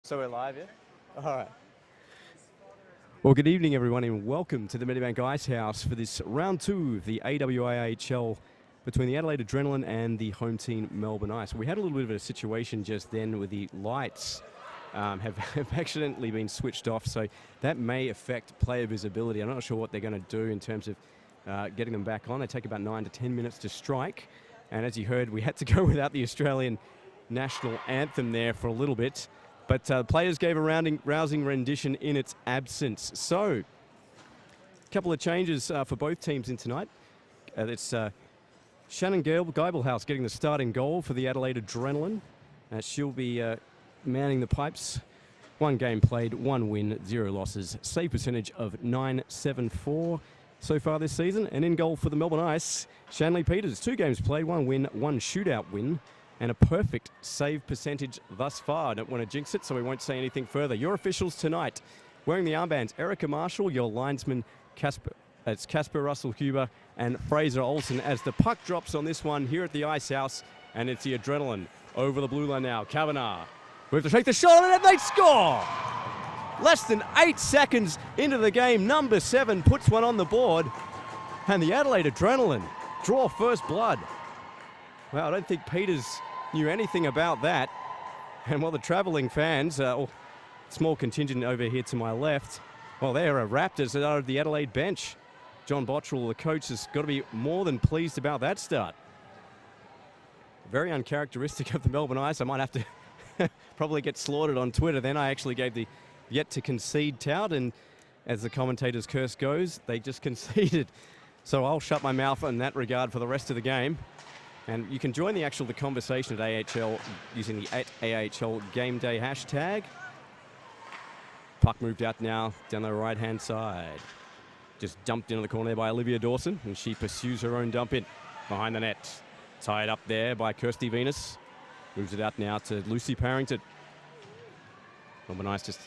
So we're live, yeah? All right. Well, good evening, everyone, and welcome to the Medibank Ice House for this round 2 of the AWIHL between the Adelaide Adrenaline and the home team Melbourne Ice. We had a little bit of a situation just then with the lights have accidentally been switched off, so that may affect player visibility. I'm not sure what they're going to do in terms of getting them back on. They take about 9 to 10 minutes to strike, and as you heard, we had to go without the Australian national anthem there for a little bit. But players gave a rousing rendition in its absence. So, a couple of changes for both teams in tonight. It's Shannon Geibelhaus getting the starting goal for the Adelaide Adrenaline. She'll be manning the pipes. 1 game played, 1 win, 0 losses. Save percentage of .974 so far this season. And in goal for the Melbourne Ice, Shanley Peters. 2 games played, 1 win, 1 shootout win. And a perfect save percentage thus far. I don't want to jinx it, so we won't say anything further. Your officials tonight, wearing the armbands, Erica Marshall, your linesman, Casper Russell-Huber, and Fraser Olsen, as the puck drops on this one here at the Ice House, and it's the Adrenaline over the blue line now. Kavanagh, we have to take the shot, and they score! Less than 8 seconds into the game, number 7 puts one on the board, and the Adelaide Adrenaline draw first blood. Well, I don't think Peters knew anything about that. And while the travelling fans, small contingent over here to my left, well, they are Raptors that are the Adelaide bench. John Bottrell, the coach, has got to be more than pleased about that start. Very uncharacteristic of the Melbourne Ice. I might have to probably get slaughtered on Twitter. Then I actually gave the yet to concede tout, and as the commentator's curse goes, they just conceded. So I'll shut my mouth in that regard for the rest of the game. And you can join the conversation at AHL using the @AHL Game Day hashtag. Puck moved out now down the right-hand side. Just dumped into the corner there by Olivia Dawson, and she pursues her own dump in behind the net. Tied up there by Kirsty Venus. Moves it out now to Lucy Parrington. Melbourne Ice just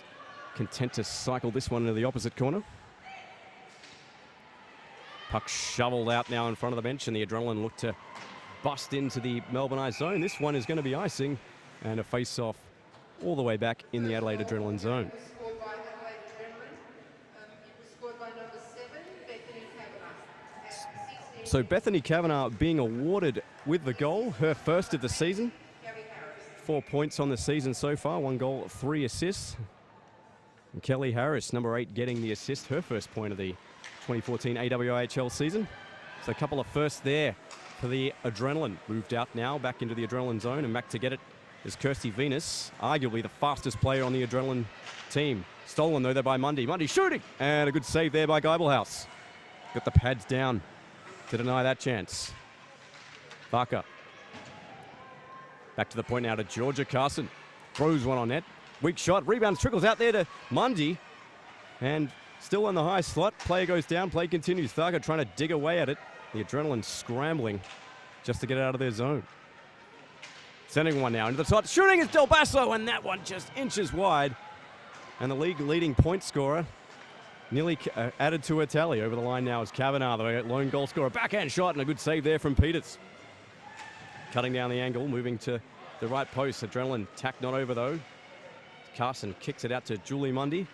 content to cycle this one into the opposite corner. Puck shoveled out now in front of the bench, and the Adrenaline look to bust into the Melbourne Ice zone. This one is going to be icing, and a face-off all the way back in the Adelaide Adrenaline zone. So Bethany Kavanagh being awarded with the goal, her first of the season. 4 points on the season so far, 1 goal, 3 assists. And Kelly Harris, number 8, getting the assist, her first point of the 2014 AWIHL season. So a couple of firsts there for the Adrenaline. Moved out now, back into the Adrenaline zone, and back to get it is Kirsty Venus, arguably the fastest player on the Adrenaline team. Stolen, though, there by Mundy. Mundy shooting! And a good save there by Geibelhaus. Got the pads down to deny that chance. Barker. Back to the point now to Georgia Carson. Throws one on net. Weak shot. Rebounds, trickles out there to Mundy. And still in the high slot. Player goes down. Play continues. Tharka trying to dig away at it. The Adrenaline scrambling just to get it out of their zone. Sending one now into the top. Shooting is Del Basso, and that one just inches wide. And the league leading point scorer nearly added to her tally. Over the line now is Kavanagh, the lone goal scorer. Backhand shot, and a good save there from Peters. Cutting down the angle, moving to the right post. Adrenaline tack not over, though. Carson kicks it out to Julie Mundy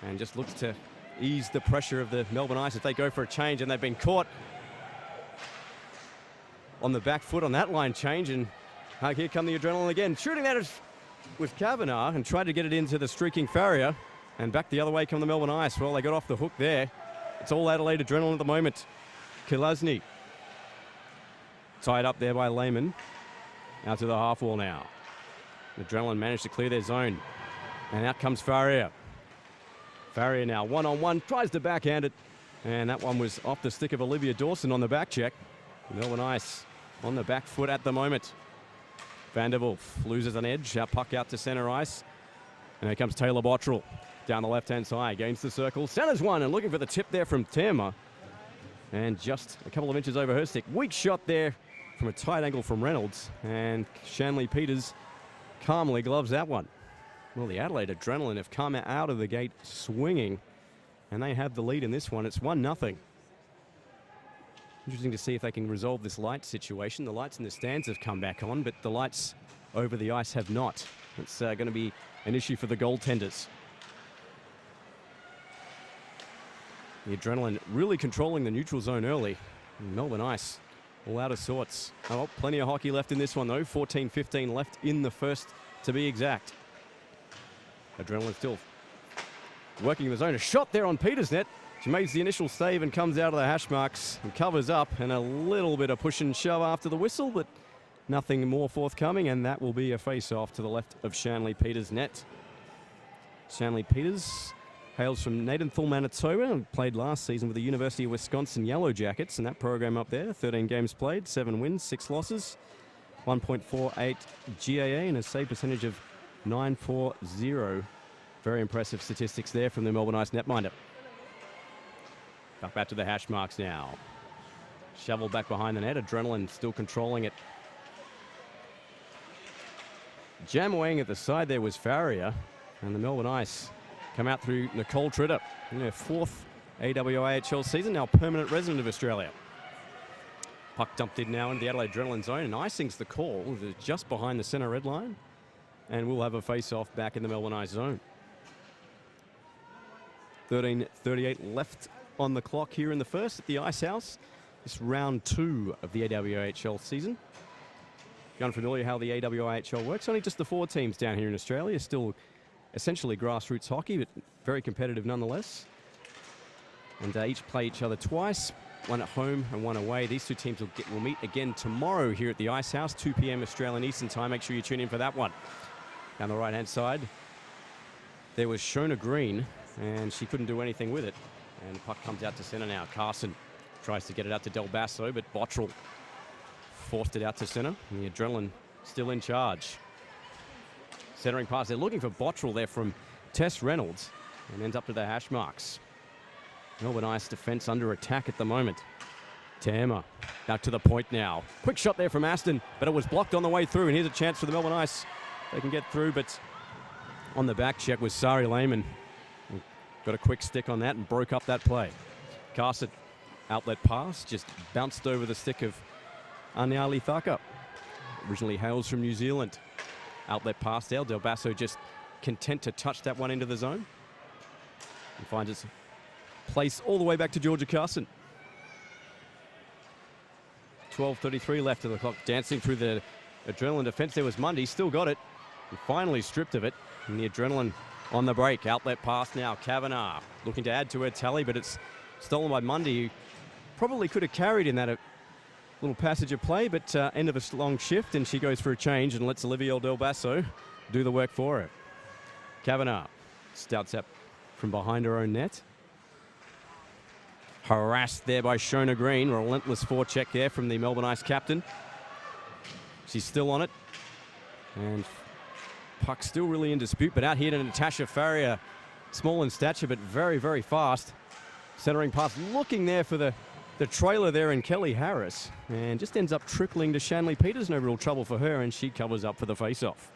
and just looks to ease the pressure of the Melbourne Ice as they go for a change, and they've been caught on the back foot on that line change, and here come the Adrenaline again. Shooting that with Kavanagh and tried to get it into the streaking Farrier, and back the other way come the Melbourne Ice. Well, they got off the hook there. It's all Adelaide Adrenaline at the moment. Kilasny tied up there by Lehman. Out to the half wall now. Adrenaline managed to clear their zone, and out comes Farrier. Farrier now one-on-one, tries to backhand it, and that one was off the stick of Olivia Dawson on the back check. Melbourne Ice on the back foot at the moment. Van der Wolf loses an edge. Puck out to centre ice. And here comes Taylor Bottrell down the left-hand side. Gains the circle. Centres one, and looking for the tip there from Tema. And just a couple of inches over her stick. Weak shot there from a tight angle from Reynolds. And Shanley Peters calmly gloves that one. Well, the Adelaide Adrenaline have come out of the gate swinging. And they have the lead in this one. It's 1-0. Interesting to see if they can resolve this light situation. The lights in the stands have come back on, but the lights over the ice have not. It's going to be an issue for the goaltenders. The Adrenaline really controlling the neutral zone early. Melbourne Ice all out of sorts. Oh, plenty of hockey left in this one, though. 14-15 left in the first, to be exact. Adrenaline still working the zone. A shot there on Peters' net. She makes the initial save and comes out of the hash marks and covers up, and a little bit of push and shove after the whistle, but nothing more forthcoming, and that will be a face-off to the left of Shanley Peters' net. Shanley Peters hails from Nathanville, Manitoba, and played last season with the University of Wisconsin Yellow Jackets, and that program up there, 13 games played, 7 wins, 6 losses, 1.48 GAA, and a save percentage of 940. Very impressive statistics there from the Melbourne Ice netminder. Back to the hash marks now. Shovel back behind the net. Adrenaline still controlling it. Jam-awaying at the side there was Farrier, and the Melbourne Ice come out through Nicole Tritter in her 4th AWIHL season, now permanent resident of Australia. Puck dumped in now in the Adelaide Adrenaline zone, and icing's the call. They're just behind the centre red line, and we'll have a face-off back in the Melbourne Ice zone. 13:38 left on the clock here in the first at the Ice House. This round 2 of the AWIHL season. If you're unfamiliar how the AWIHL works, only just the 4 teams down here in Australia. Still essentially grassroots hockey, but very competitive nonetheless. And each play each other twice, one at home and one away. These 2 teams will meet again tomorrow here at the Ice House, 2 p.m. Australian Eastern Time. Make sure you tune in for that one. Down the right-hand side, there was Shona Green, and she couldn't do anything with it. And the puck comes out to centre now. Carson tries to get it out to Del Basso, but Bottrell forced it out to centre. And the Adrenaline still in charge. Centering pass. They're looking for Bottrell there from Tess Reynolds, and ends up to the hash marks. Melbourne Ice defence under attack at the moment. Tammer back to the point now. Quick shot there from Aston, but it was blocked on the way through. And here's a chance for the Melbourne Ice. They can get through, but on the back check was Sari Lehman. Got a quick stick on that and broke up that play. Carson, outlet pass, just bounced over the stick of Anyali Thaka. Originally hails from New Zealand. Outlet pass there. Del Basso just content to touch that one into the zone. And finds its place all the way back to Georgia Carson. 12:33 left of the clock. Dancing through the Adrenaline defense. There was Mundy. Still got it. And finally stripped of it. And the Adrenaline on the break. Outlet pass now. Kavanagh looking to add to her tally, but it's stolen by Mundy, who probably could have carried in that little passage of play, but end of a long shift, and she goes for a change and lets Olivia Del Basso do the work for her. Kavanagh stouts up from behind her own net. Harassed there by Shona Green. Relentless forecheck there from the Melbourne Ice captain. She's still on it. And puck still really in dispute, but out here to Natasha Farrier. Small in stature, but very, very fast. Centering pass, looking there for the trailer there in Kelly Harris. And just ends up trickling to Shanley Peters. No real trouble for her, and she covers up for the face-off.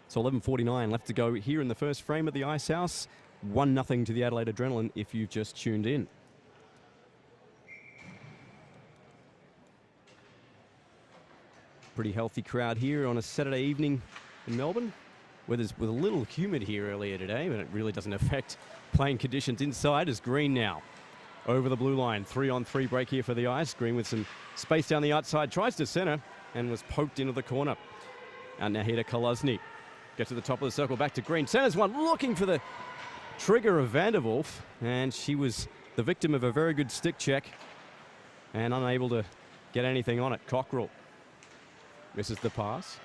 So 11:49 left to go here in the first frame of the Ice House. 1-0 to the Adelaide Adrenaline if you've just tuned in. Pretty healthy crowd here on a Saturday evening in Melbourne. Weather's with a little humid here earlier today, but it really doesn't affect playing conditions inside as Green now over the blue line. 3-on-3 break here for the Ice. Green with some space down the outside, tries to center and was poked into the corner. And now here to Kolosny. Gets to the top of the circle, back to Green. Centers one, looking for the trigger of Vanderwolf, and she was the victim of a very good stick check and unable to get anything on it. Cockrell misses the pass.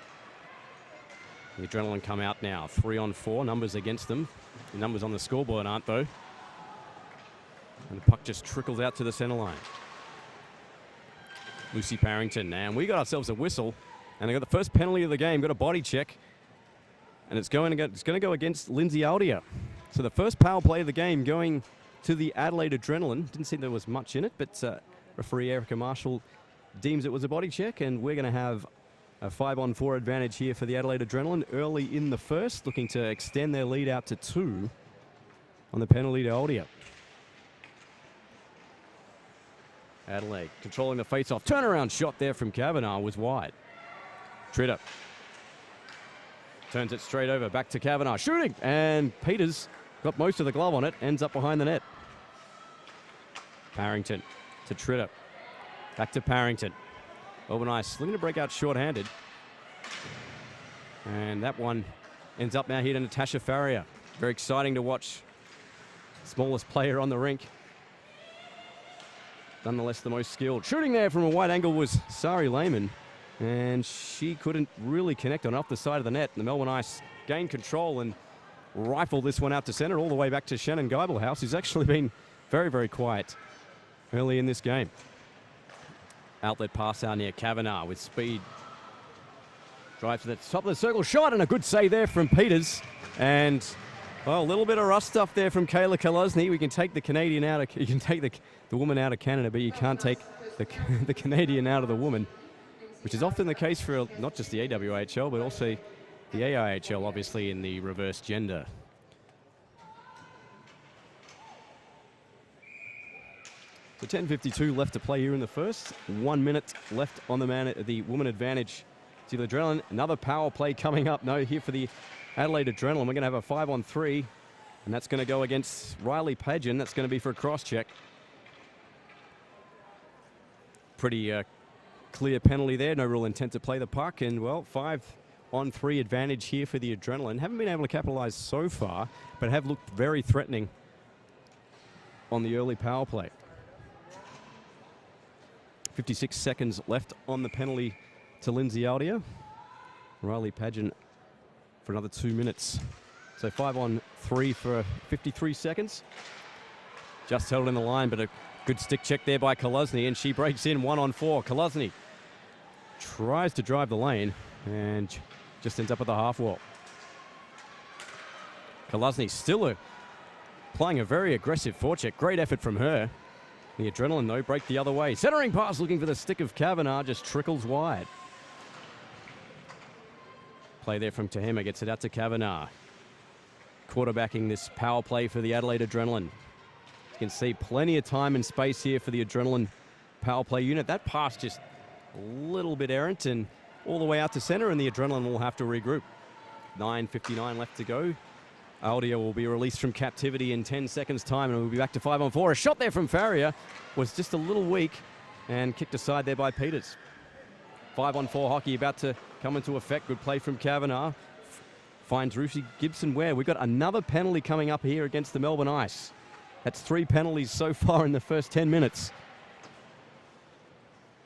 The Adrenaline come out now. 3-on-4, numbers against them. The numbers on the scoreboard aren't, though. And the puck just trickles out to the center line. Lucy Parrington, and we got ourselves a whistle, and they got the first penalty of the game. Got a body check, and it's going to go against Lindsay Aldia. So the first power play of the game going to the Adelaide Adrenaline. Didn't seem there was much in it, but referee Erica Marshall deems it was a body check, and we're going to have a 5-on-4 advantage here for the Adelaide Adrenaline early in the first, looking to extend their lead out to 2 on the penalty to Aldia. Adelaide controlling the face-off. Turnaround shot there from Kavanagh was wide. Tritter Turns it straight over, back to Kavanagh, shooting, and Peters got most of the glove on it, ends up behind the net. Parrington to Tritter, back to Parrington. Melbourne Ice looking to break out short-handed. And that one ends up now here to Natasha Farrier. Very exciting to watch. Smallest player on the rink. Nonetheless, the most skilled. Shooting there from a wide angle was Sari Lehman. And she couldn't really connect on off the side of the net. The Melbourne Ice gained control and rifled this one out to centre all the way back to Shannon Geibelhaus, who's actually been very, very quiet early in this game. Outlet pass out near Kavanagh with speed. Drive to the top of the circle, shot, and a good save there from Peters. And, well, a little bit of rough stuff there from Kayla Kolosny. We can take the Canadian out of, you can take the woman out of Canada, but you can't take the Canadian out of the woman, which is often the case for not just the AWHL, but also the AIHL, obviously, in the reverse gender. So 10:52 left to play here in the first. 1 minute left on the woman advantage to the Adrenaline. Another power play coming up. No, here for the Adelaide Adrenaline. We're going to have a 5-on-3, and that's going to go against Riley Pageant. That's going to be for a cross-check. Pretty clear penalty there. No real intent to play the puck. And, well, 5-on-3 advantage here for the Adrenaline. Haven't been able to capitalize so far, but have looked very threatening on the early power play. 56 seconds left on the penalty to Lindsay Aldia. Riley Pageant for another 2 minutes. So 5-on-3 for 53 seconds. Just held in the line, but a good stick check there by Kolosny, and she breaks in 1-on-4. Kolosny tries to drive the lane and just ends up at the half wall. Kolosny still playing a very aggressive forecheck. Great effort from her. The Adrenaline, though, break the other way. Centering pass looking for the stick of Kavanagh, just trickles wide. Play there from Tehema, gets it out to Kavanagh. Quarterbacking this power play for the Adelaide Adrenaline. You can see plenty of time and space here for the Adrenaline power play unit. That pass just a little bit errant and all the way out to centre, and the Adrenaline will have to regroup. 9:59 left to go. Aldia will be released from captivity in 10 seconds' time, and we'll be back to 5-on-4. A shot there from Farrier was just a little weak and kicked aside there by Peters. 5-on-4 hockey about to come into effect. Good play from Kavanagh. Finds Ruthie Gibson-Ware. We've got another penalty coming up here against the Melbourne Ice. That's 3 penalties so far in the first 10 minutes.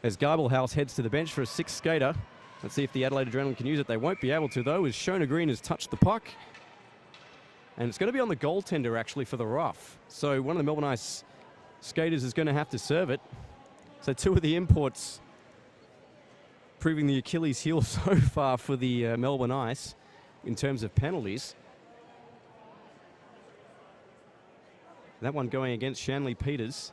As Geibelhaus heads to the bench for a 6th skater. Let's see if the Adelaide Adrenaline can use it. They won't be able to, though, as Shona Green has touched the puck. And it's going to be on the goaltender, actually, for the rough. So one of the Melbourne Ice skaters is going to have to serve it. So 2 of the imports proving the Achilles heel so far for the Melbourne Ice in terms of penalties. That one going against Shanley Peters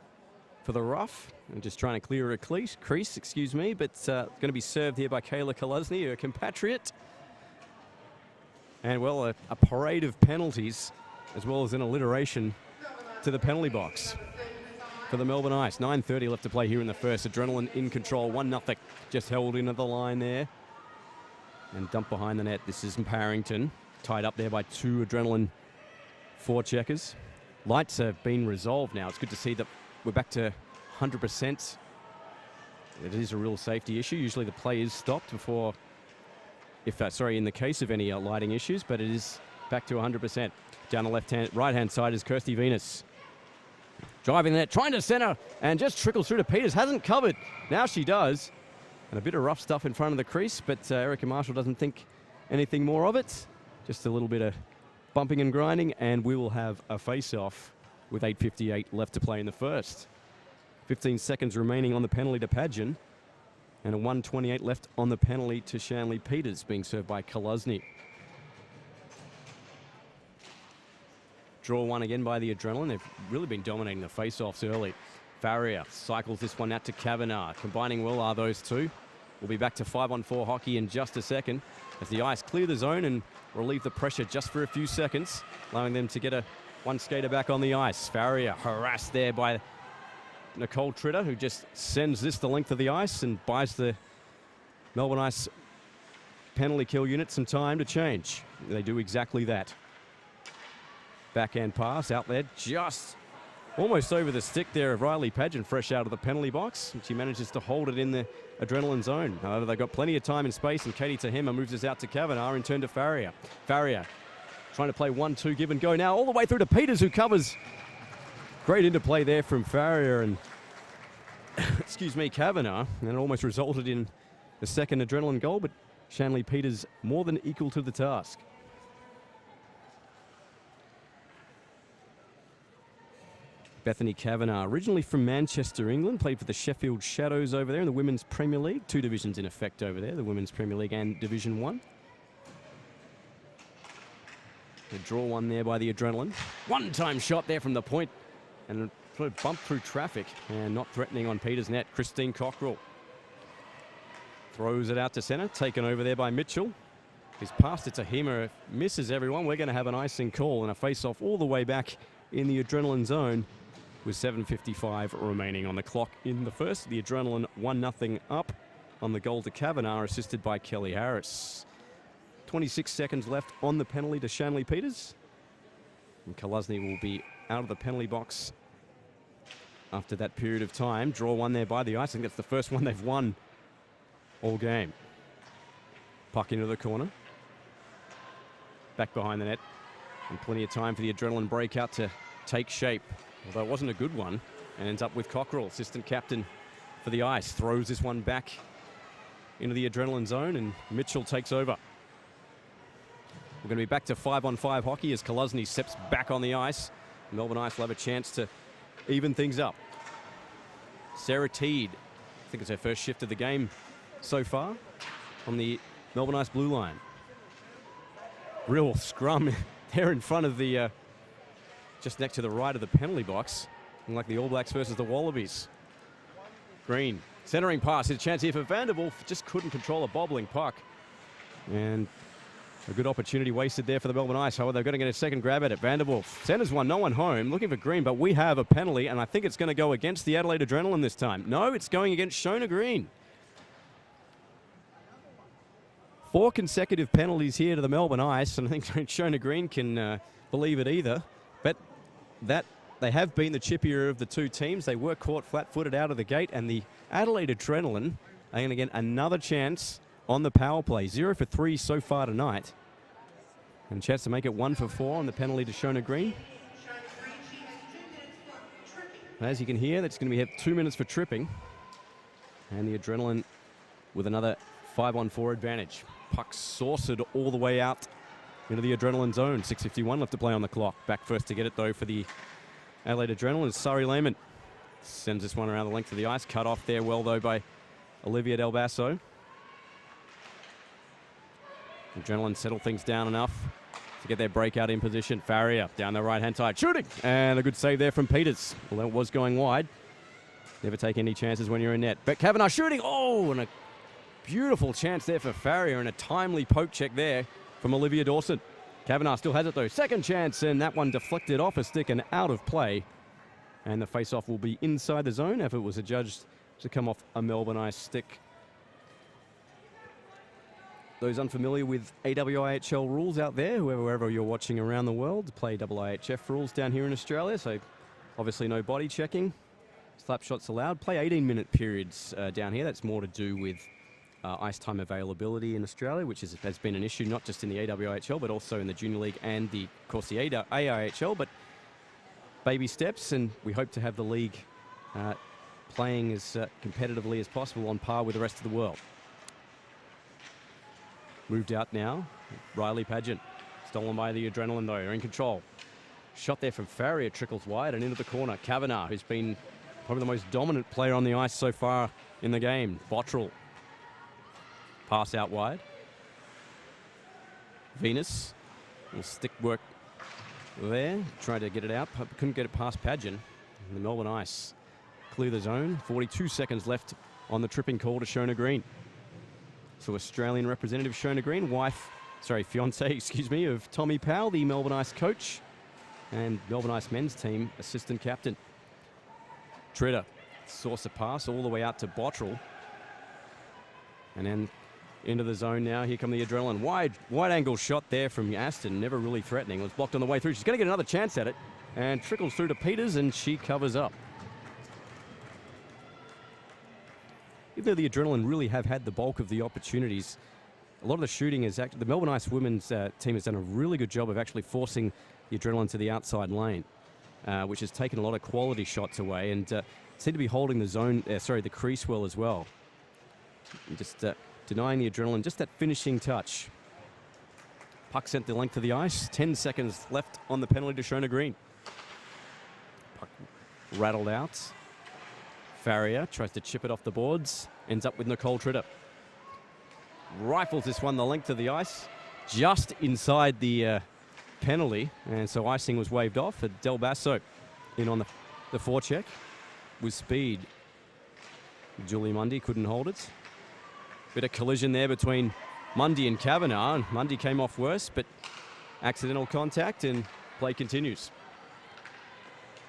for the rough. I'm just trying to clear a crease, but going to be served here by Kayla Kolosny, her compatriot. And, well, a parade of penalties, as well as an alliteration to the penalty box for the Melbourne Ice. 9:30 left to play here in the first. Adrenaline in control, 1-0. Just held into the line there and dumped behind the net. This is Parrington, tied up there by 2 Adrenaline forecheckers. Lights have been resolved now. It's good to see that we're back to 100%. It is a real safety issue. Usually the play is stopped before, in the case of any lighting issues, but it is back to 100%. Down the right-hand side is Kirsty Venus. Driving there, trying to center, and just trickles through to Peters. Hasn't covered. Now she does. And a bit of rough stuff in front of the crease, but Erica Marshall doesn't think anything more of it. Just a little bit of bumping and grinding, and we will have a face-off with 8:58 left to play in the first. 15 seconds remaining on the penalty to Pageant. And a 1:28 left on the penalty to Shanley Peters, being served by Kolosny. Draw one again by the Adrenaline. They've really been dominating the face-offs early. Farrier cycles this one out to Kavanagh. Combining well are those two. We'll be back to 5-on-4 hockey in just a second as the Ice clear the zone and relieve the pressure just for a few seconds, allowing them to get one skater back on the ice. Farrier harassed there by Nicole Tritter, who just sends this the length of the ice and buys the Melbourne Ice penalty kill unit some time to change. They do exactly that. Backhand pass out there, just almost over the stick there of Riley Pageant, fresh out of the penalty box. She manages to hold it in the adrenaline zone. However, they've got plenty of time and space, and Katie Tahima moves us out to Kavanagh, in turn to Farrier. Farrier trying to play 1-2, give and go now, all the way through to Peters, who covers. Great interplay there from Farrier and, excuse me, Kavanagh, and it almost resulted in the second adrenaline goal, but Shanley Peters more than equal to the task. Bethany Kavanagh, originally from Manchester, England, played for the Sheffield Shadows over there in the Women's Premier League. 2 divisions in effect over there, the Women's Premier League and Division 1. A draw one there by the adrenaline. One-time shot there from the point, and sort of bumped through traffic and not threatening on Peters' net. Christine Cockrell throws it out to centre, taken over there by Mitchell. He's passed it to Tahima, misses everyone. We're going to have an icing call and a face-off all the way back in the adrenaline zone, with 7:55 remaining on the clock in the first. The adrenaline 1-0 up on the goal to Kavanagh, assisted by Kelly Harris. 26 seconds left on the penalty to Shanley Peters. And Kalusny will be out of the penalty box after that period of time. Draw one there by the ice. I think that's the first one they've won all game. Puck into the corner. Back behind the net. And plenty of time for the adrenaline breakout to take shape. Although it wasn't a good one, and ends up with Cockrell, assistant captain for the ice. Throws this one back into the adrenaline zone, and Mitchell takes over. We're going to be back to 5-on-5 hockey as Kalusny steps back on the ice. Melbourne Ice will have a chance to even things up. Sarah Teed, I think it's her first shift of the game so far, on the Melbourne Ice blue line. Real scrum there in front of the just next to the right of the penalty box, like the All Blacks versus the Wallabies. Green, centering pass, a chance here for Vanderwolf, just couldn't control a bobbling puck. And a good opportunity wasted there for the Melbourne Ice. However, they're going to get a second grab at it. Vanderwolf centers one, no one home, looking for Green, but we have a penalty, and I think it's going to go against the Adelaide Adrenaline this time. No, it's going against Shona Green. 4 consecutive penalties here to the Melbourne Ice, and I think Shona Green can believe it either. But that they have been the chippier of the two teams. They were caught flat-footed out of the gate, and the Adelaide Adrenaline are going to get another chance on the power play. 0 for 3 so far tonight. And a chance to make it 1 for 4 on the penalty to Shona Green. As you can hear, that's going to be 2 minutes for tripping. And the Adrenaline with another 5-on-4 advantage. Puck saucered all the way out into the adrenaline zone. 6:51 left to play on the clock. Back first to get it, though, for the Adelaide Adrenaline is Surrey Lehman. Sends this one around the length of the ice. Cut off there well, though, by Olivia Del Basso. Adrenaline settle things down enough to get their breakout in position. Farrier down the right-hand side, shooting! And a good save there from Peters. Although it was going wide. Never take any chances when you're in net. But Kavanagh shooting! Oh, and a beautiful chance there for Farrier, and a timely poke check there from Olivia Dawson. Kavanagh still has it, though. Second chance, and that one deflected off a stick and out of play. And the face-off will be inside the zone if it was adjudged to come off a Melbourne Ice stick. Those unfamiliar with AWIHL rules out there, wherever you're watching around the world, play IIHF rules down here in Australia, so obviously no body checking. Slap shots allowed. Play 18-minute periods down here. That's more to do with ice time availability in Australia, which has been an issue not just in the AWIHL, but also in the Junior League and, of course, the AIHL. But baby steps, and we hope to have the league playing as competitively as possible, on par with the rest of the world. Moved out now. Riley Pageant. Stolen by the Adrenaline, though. They're in control. Shot there from Farrier, trickles wide and into the corner. Kavanagh, who's been probably the most dominant player on the ice so far in the game. Bottrell. Pass out wide. Venus. Little stick work there. Tried to get it out, but couldn't get it past Pageant. And the Melbourne Ice clear the zone. 42 seconds left on the tripping call to Shona Green. So Australian representative Shona Green, fiancée, of Tommy Powell, the Melbourne Ice coach, and Melbourne Ice men's team assistant captain. Tritter, saucer pass all the way out to Bottrell. And then into the zone now. Here come the Adrenaline. Wide angle shot there from Aston. Never really threatening. It was blocked on the way through. She's going to get another chance at it. And trickles through to Peters, and she covers up. Even though the Adrenaline really have had the bulk of the opportunities, a lot of the shooting is actually, the Melbourne Ice women's team has done a really good job of actually forcing the Adrenaline to the outside lane, which has taken a lot of quality shots away and seem to be holding the zone, the crease well as well. Just denying the Adrenaline just that finishing touch. Puck sent the length of the ice. 10 seconds left on the penalty to Shona Green. Puck rattled out. Farrier tries to chip it off the boards. Ends up with Nicole Tritter. Rifles this one the length of the ice. Just inside the penalty. And so icing was waved off. Del Basso in on the forecheck with speed. Julie Mundy couldn't hold it. Bit of collision there between Mundy and Kavanagh. Mundy came off worse, but accidental contact and play continues.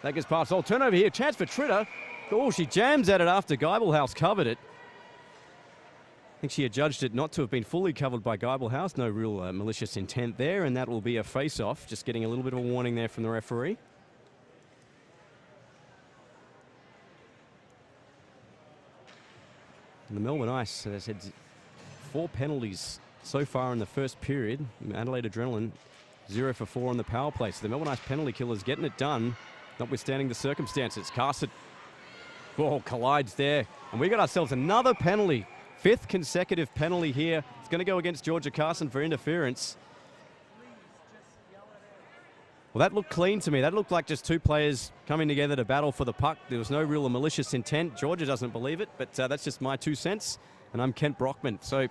That gets past. Oh, turnover here. Chance for Tritter. Oh, she jams at it after Geibelhaus covered it. I think she had judged it not to have been fully covered by Geibelhaus. No real malicious intent there, and that will be a face-off. Just getting a little bit of a warning there from the referee. And the Melbourne Ice, as I said, 4 penalties so far in the first period. Adelaide Adrenaline 0 for 4 on the power play. So the Melbourne Ice penalty killers getting it done, notwithstanding the circumstances. Carson, collides there. And we got ourselves another penalty. 5th consecutive penalty here. It's going to go against Georgia Carson for interference. Well, that looked clean to me. That looked like just 2 players coming together to battle for the puck. There was no real malicious intent. Georgia doesn't believe it, but that's just my 2 cents. And I'm Kent Brockman. So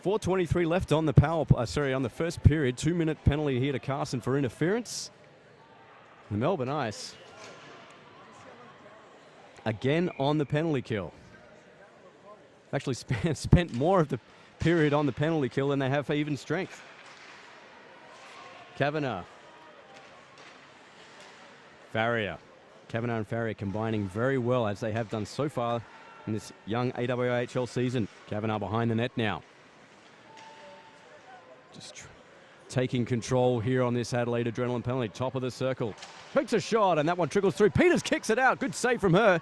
4:23 left on the on the first period. 2-minute penalty here to Carson for interference. The Melbourne Ice again on the penalty kill. Actually spent more of the period on the penalty kill than they have for even strength. Kavanagh. Farrier. Kavanagh and Farrier combining very well as they have done so far in this young AWHL season. Kavanagh behind the net now. Just taking control here on this Adelaide Adrenaline penalty. Top of the circle. Takes a shot and that one trickles through. Peters kicks it out. Good save from her.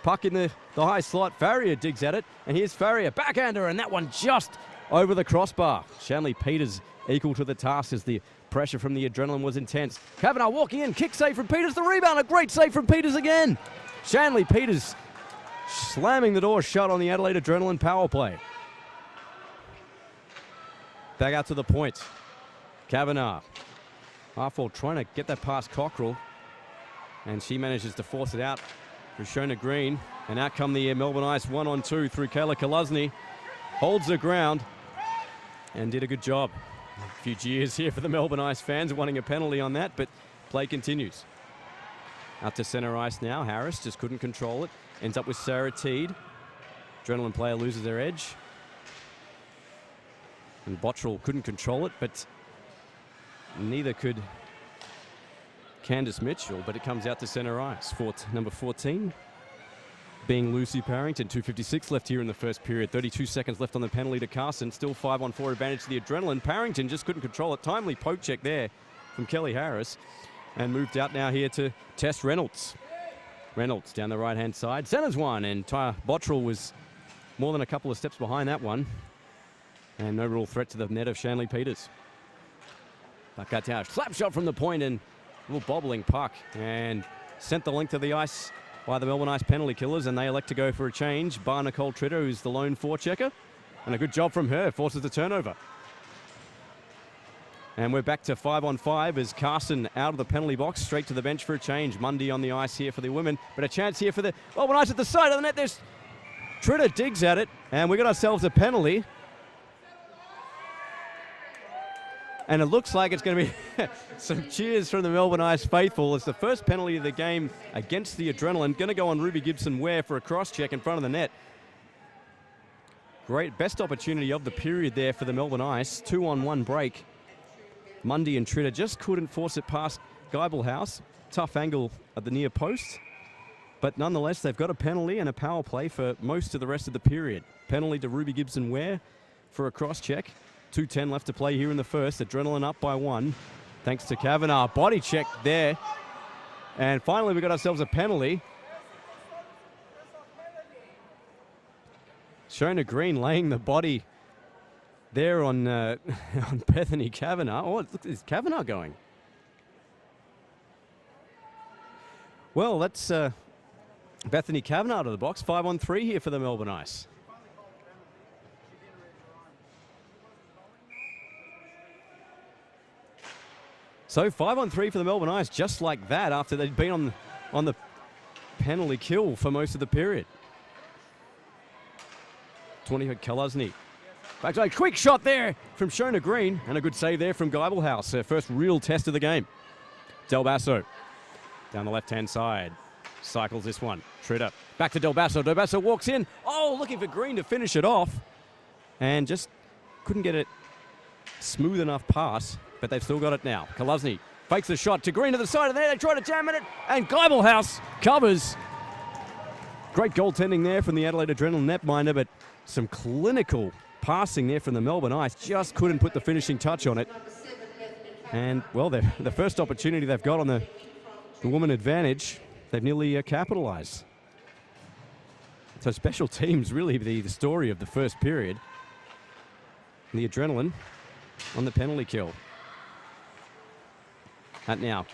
Puck in the high slot. Farrier digs at it. And here's Farrier. Backhander and that one just over the crossbar. Shanley Peters equal to the task as the pressure from the Adrenaline was intense. Kavanagh walking in. Kick save from Peters. The rebound. A great save from Peters again. Shanley Peters slamming the door shut on the Adelaide Adrenaline power play. Back out to the point. Kavanagh. Half-wall trying to get that past Cockrell. And she manages to force it out for Shona Green. And out come the Melbourne Ice 1-on-2 through Kayla Koluzny. Holds the ground and did a good job. A few cheers here for the Melbourne Ice fans wanting a penalty on that, but play continues. Out to center ice now. Harris just couldn't control it. Ends up with Sarah Teed. Adrenaline player loses their edge. And Bottrell couldn't control it, but neither could Candice Mitchell, but it comes out to center ice. Number 14 being Lucy Parrington. 2:56 left here in the first period. 32 seconds left on the penalty to Carson. Still 5-on-4 advantage to the Adrenaline. Parrington just couldn't control it. Timely poke check there from Kelly Harris. And moved out now here to Tess Reynolds. Reynolds down the right-hand side. Centers one, and Tyre Bottrell was more than a couple of steps behind that one. And no real threat to the net of Shanley Peters. Bakatau, slap shot from the point and a little bobbling puck. And sent the length of the ice by the Melbourne Ice penalty killers, and they elect to go for a change. Bar Nicole Tritter, who's the lone forechecker. And a good job from her, forces the turnover. And we're back to 5-on-5 as Carson out of the penalty box, straight to the bench for a change. Mundy on the ice here for the women, but a chance here for the Melbourne Ice at the side of the net. There's Tritter digs at it, and we got ourselves a penalty. And it looks like it's going to be some cheers from the Melbourne Ice faithful. It's the first penalty of the game against the Adrenaline. Going to go on Ruby Gibson-Ware for a cross-check in front of the net. Great, best opportunity of the period there for the Melbourne Ice. 2-on-1 break. Mundy and Tritter just couldn't force it past Geibelhaus. Tough angle at the near post. But nonetheless, they've got a penalty and a power play for most of the rest of the period. Penalty to Ruby Gibson-Ware. for a cross-check. 2:10 left to play here in the first. Adrenaline up by 1, thanks to Kavanagh. Body check there. And finally, we got ourselves a penalty. Shona Green laying the body there on on Bethany Kavanagh. Oh, look, is Kavanagh going? Well, that's Bethany Kavanagh out of the box. 5-on-3 here for the Melbourne Ice. So 5-on-3 for the Melbourne Ice, just like that, after they'd been on the penalty kill for most of the period. 20 Kaluzny. Back to a quick shot there from Shona Green, and a good save there from Geibelhaus. Her first real test of the game. Del Basso down the left-hand side. Cycles this one. Tritter back to Del Basso. Del Basso walks in. Oh, looking for Green to finish it off. And just couldn't get it smooth enough pass, but they've still got it now. Kaluzny fakes the shot to Green to the side of there. They try to jam it, and Geibelhaus covers. Great goaltending there from the Adelaide Adrenaline netminder, but some clinical passing there from the Melbourne Ice. Just couldn't put the finishing touch on it. And, well, the first opportunity they've got on the woman advantage, they've nearly capitalised. So special teams really the story of the first period. The Adrenaline on the penalty kill. And now,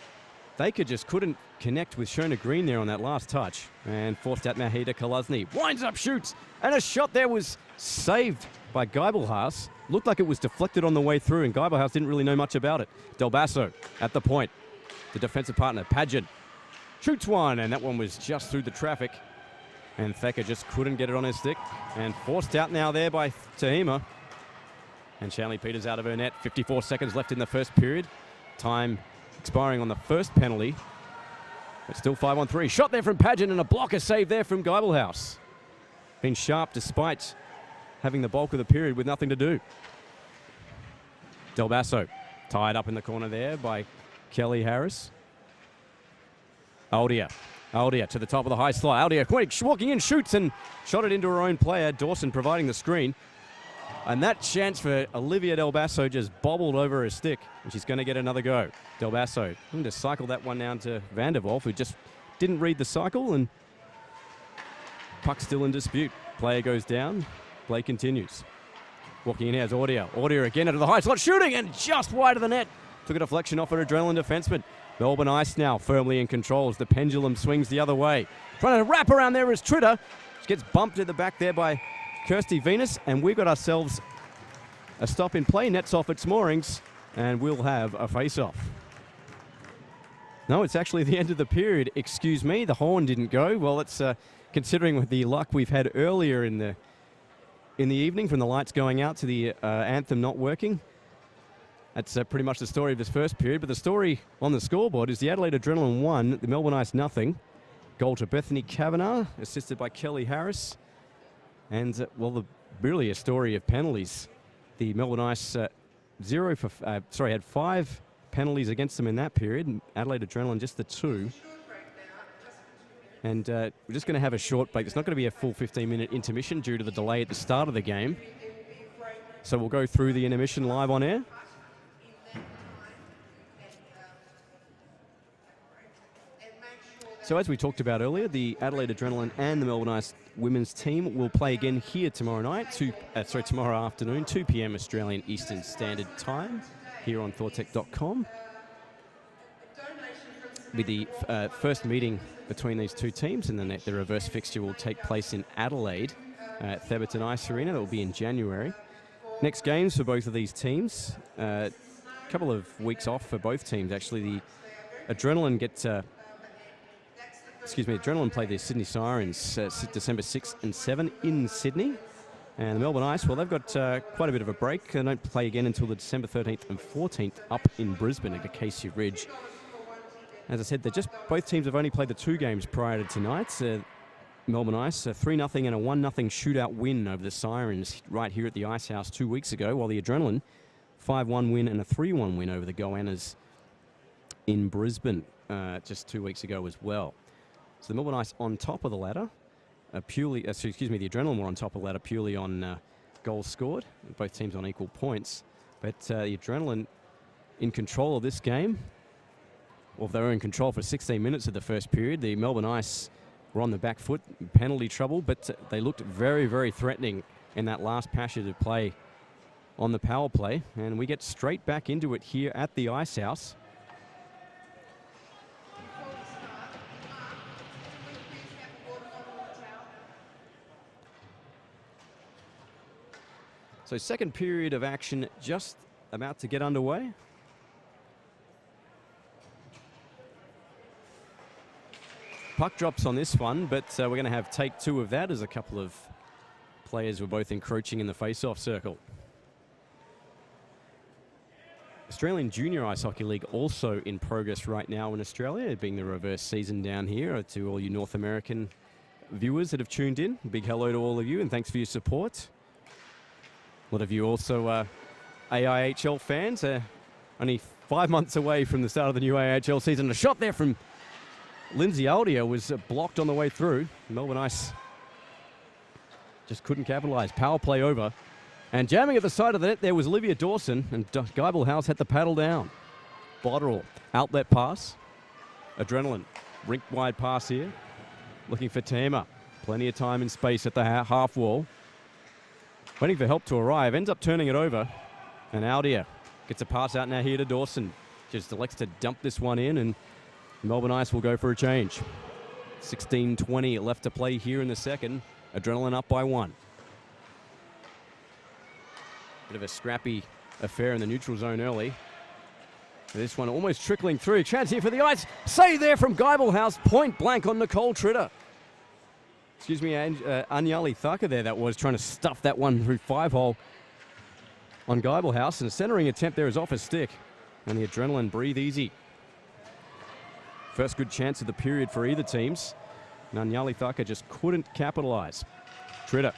Thaker just couldn't connect with Shona Green there on that last touch, and forced out Mahida Kaluzny. Winds up, shoots, and a shot there was saved by Geibelhaus. Looked like it was deflected on the way through, and Geibelhaus didn't really know much about it. Del Basso at the point. The defensive partner, Pageant, shoots one, and that one was just through the traffic. And Thaker just couldn't get it on his stick, and forced out now there by Tahima. And Shanley Peters out of her net. 54 seconds left in the first period. Time expiring on the first penalty. But still 5-on-3. Shot there from Pageant, and a blocker save there from Geibelhaus. Been sharp despite having the bulk of the period with nothing to do. Del Basso tied up in the corner there by Kelly Harris. Aldia to the top of the high slot. Aldia walking in, shoots, and shot it into her own player. Dawson providing the screen. And that chance for Olivia Del Basso just bobbled over her stick, and she's going to get another go. Del Basso going to cycle that one down to Vanderwolf, who just didn't read the cycle, and puck still in dispute. Player goes down, play continues. Walking in here is Audia again into the high slot, shooting, and just wide of the net. Took a deflection off an Adrenaline defenseman. Melbourne Ice now firmly in control as the pendulum swings the other way. Trying to wrap around there is Tritter. She gets bumped at the back there by Kirsty Venus, and we've got ourselves a stop in play. Nets off its moorings, and we'll have a face-off. No, it's actually the end of the period. Excuse me, the horn didn't go. Well, it's considering with the luck we've had earlier in the evening, from the lights going out to the anthem not working. That's pretty much the story of this first period. But the story on the scoreboard is the Adelaide Adrenaline 1, the Melbourne Ice nothing. Goal to Bethany Kavanagh, assisted by Kelly Harris. And, well, really a story of penalties. The Melbourne Ice had 5 penalties against them in that period. Adelaide Adrenaline just the 2. And we're just going to have a short break. It's not going to be a full 15-minute intermission due to the delay at the start of the game. So we'll go through the intermission live on air. So as we talked about earlier, the Adelaide Adrenaline and the Melbourne Ice women's team will play again here tomorrow afternoon, 2 p.m. Australian Eastern Standard Time, here on thortec.com. With the first meeting between these two teams, and then the reverse fixture will take place in Adelaide at Theberton Ice Arena. That will be in January. Next games for both of these teams. A couple of weeks off for both teams, actually. The Adrenaline Adrenaline play the Sydney Sirens December 6th and 7 in Sydney. And the Melbourne Ice, well, they've got quite a bit of a break. They don't play again until the December 13th and 14th up in Brisbane at Acacia Ridge. As I said, both teams have only played the 2 games prior to tonight. Melbourne Ice, a 3-0 and a 1-0 shootout win over the Sirens right here at the Ice House 2 weeks ago, while the Adrenaline, 5-1 win and a 3-1 win over the Goannas in Brisbane just 2 weeks ago as well. So the Melbourne Ice on top of the ladder, the Adrenaline were on top of the ladder purely on goals scored. Both teams on equal points. But the Adrenaline in control of this game. Well, they were in control for 16 minutes of the first period. The Melbourne Ice were on the back foot, penalty trouble, but they looked very, very threatening in that last passage of play on the power play. And we get straight back into it here at the Ice House. So second period of action just about to get underway. Puck drops on this one, but we're going to have take two of that as a couple of players were both encroaching in the face-off circle. Australian Junior Ice Hockey League also in progress right now in Australia, being the reverse season down here. To all you North American viewers that have tuned in, a big hello to all of you and thanks for your support. A lot of you also AIHL fans, only 5 months away from the start of the new AIHL season. A shot there from Lindsay Aldia was blocked on the way through. Melbourne Ice just couldn't capitalise. Power play over. And jamming at the side of the net there was Olivia Dawson, and Geibelhaus had to paddle down. Botterill, outlet pass. Adrenaline, rink-wide pass here. Looking for Tama. Plenty of time and space at the half wall. Waiting for help to arrive, ends up turning it over. And Aldia gets a pass out now here to Dawson. Just elects to dump this one in, and Melbourne Ice will go for a change. 16:20 left to play here in the second. Adrenaline up by 1. Bit of a scrappy affair in the neutral zone early. This one almost trickling through. Chance here for the Ice. Save there from Geibelhaus. Point blank on Nicole Tritter. Excuse me, Anyali Thacker there that was trying to stuff that one through 5-hole on Geibelhaus. And a centering attempt there is off a stick. And the Adrenaline breathe easy. First good chance of the period for either teams. And Anyali Thacker just couldn't capitalise. Tritter.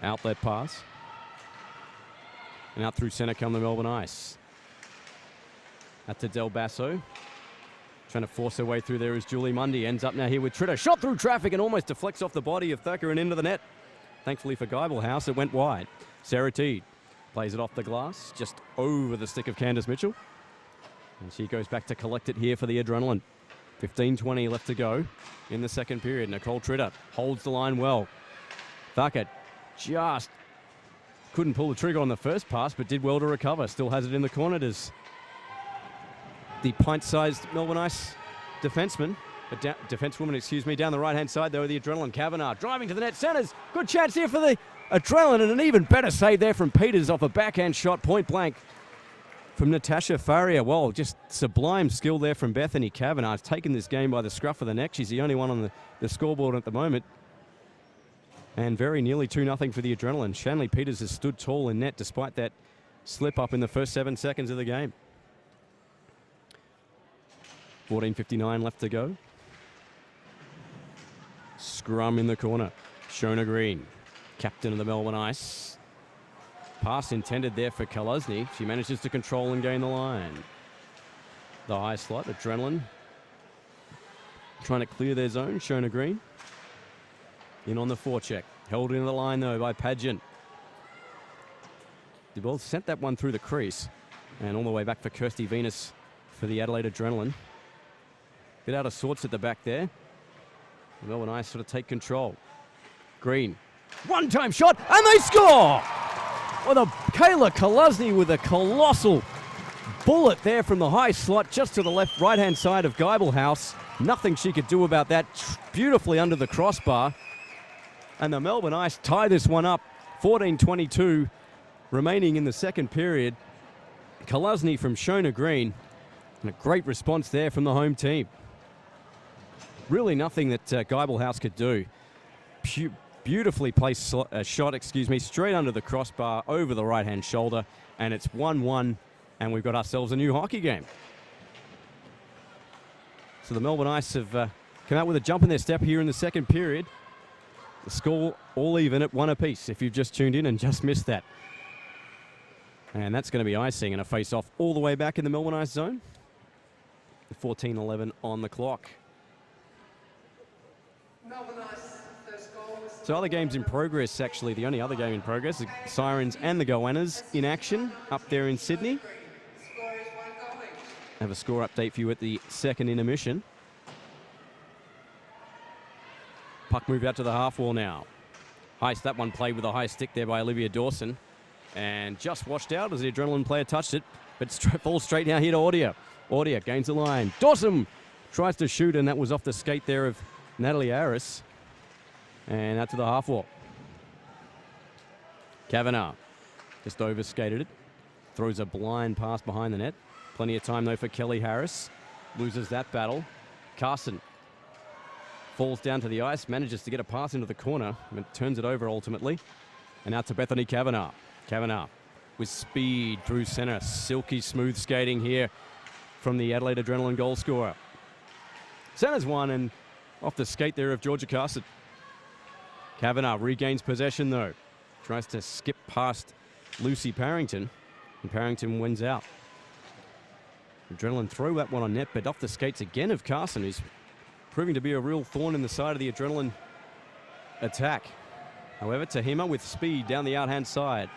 Outlet pass. And out through centre come the Melbourne Ice. Out to Del Basso. Trying to force her way through there is Julie Mundy. Ends up now here with Tritter. Shot through traffic and almost deflects off the body of Thacker and into the net. Thankfully for Geibelhaus, it went wide. Sarah Teed plays it off the glass, just over the stick of Candice Mitchell. And she goes back to collect it here for the Adrenaline. 15:20 left to go in the second period. Nicole Tritter holds the line well. Thacker just couldn't pull the trigger on the first pass, but did well to recover. Still has it in the corner. Does the pint-sized Melbourne Ice defensewoman, down the right-hand side, though, the Adrenaline. Kavanagh driving to the net, centers. Good chance here for the Adrenaline, and an even better save there from Peters off a backhand shot, point blank from Natasha Faria. Well, just sublime skill there from Bethany Kavanagh. Has taken this game by the scruff of the neck. She's the only one on the scoreboard at the moment. And very nearly 2-0 for the Adrenaline. Shanley Peters has stood tall in net despite that slip up in the first 7 seconds of the game. 14:59 left to go. Scrum in the corner. Shona Green, captain of the Melbourne Ice. Pass intended there for Kaluzny. She manages to control and gain the line. The high slot, Adrenaline trying to clear their zone. Shona Green in on the forecheck. Held into the line though by Pageant. They both sent that one through the crease. And all the way back for Kirsty Venus for the Adelaide Adrenaline. Bit out of sorts at the back there. The Melbourne Ice sort of take control. Green. One-time shot, and they score! Well, Kayla Kaluzny with a colossal bullet there from the high slot just to the left, right-hand side of Geibelhaus. Nothing she could do about that. Beautifully under the crossbar. And the Melbourne Ice tie this one up. 14:22 remaining in the second period. Kaluzny from Shona Green. And a great response there from the home team. Really nothing that Geibelhaus could do. Beautifully placed shot, straight under the crossbar, over the right-hand shoulder. And it's 1-1, and we've got ourselves a new hockey game. So the Melbourne Ice have come out with a jump in their step here in the second period. The score all even at 1 apiece, if you've just tuned in and just missed that. And that's going to be icing and a face-off all the way back in the Melbourne Ice zone. 14:11 on the clock. Melbourne Ice, first goal was So other games in progress, actually. The only other game in progress, the Sirens and the Goannas in action up there in Sydney. Have a score update for you at the second intermission. Puck moved out to the half wall now. That one played with a high stick there by Olivia Dawson. And just washed out as the Adrenaline player touched it. But falls straight now here to Audia. Audia gains the line. Dawson tries to shoot, and that was off the skate there of Natalie Harris. And out to the half wall. Kavanagh just overskated it. Throws a blind pass behind the net. Plenty of time, though, for Kelly Harris. Loses that battle. Carson falls down to the ice, manages to get a pass into the corner, but turns it over ultimately. And out to Bethany Kavanagh. Kavanagh with speed through center. Silky smooth skating here from the Adelaide Adrenaline goal scorer. Center's one, and off the skate there of Georgia Carson. Kavanagh regains possession, though. Tries to skip past Lucy Parrington, and Parrington wins out. Adrenaline throw that one on net, but off the skates again of Carson, who's proving to be a real thorn in the side of the Adrenaline attack. However, Tahima with speed down the out-hand side.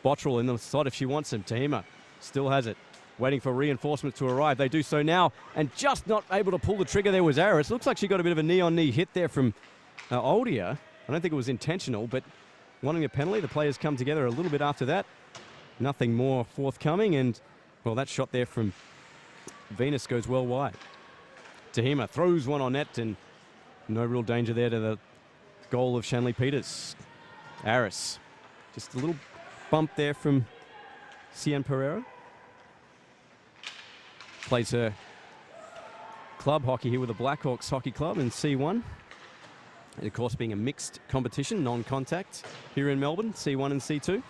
Bottrell in the slot if she wants him. Tahima still has it. Waiting for reinforcements to arrive. They do so now, and just not able to pull the trigger there was Harris. Looks like she got a bit of a knee-on-knee hit there from Oldia. I don't think it was intentional, but wanting a penalty, the players come together a little bit after that. Nothing more forthcoming, and, well, that shot there from Venus goes well wide. Tahima throws one on net, and no real danger there to the goal of Shanley Peters. Harris, just a little bump there from Cian Pereira. Plays her club hockey here with the Blackhawks Hockey Club in C1. And of course, being a mixed competition, non-contact here in Melbourne, C1 and C2.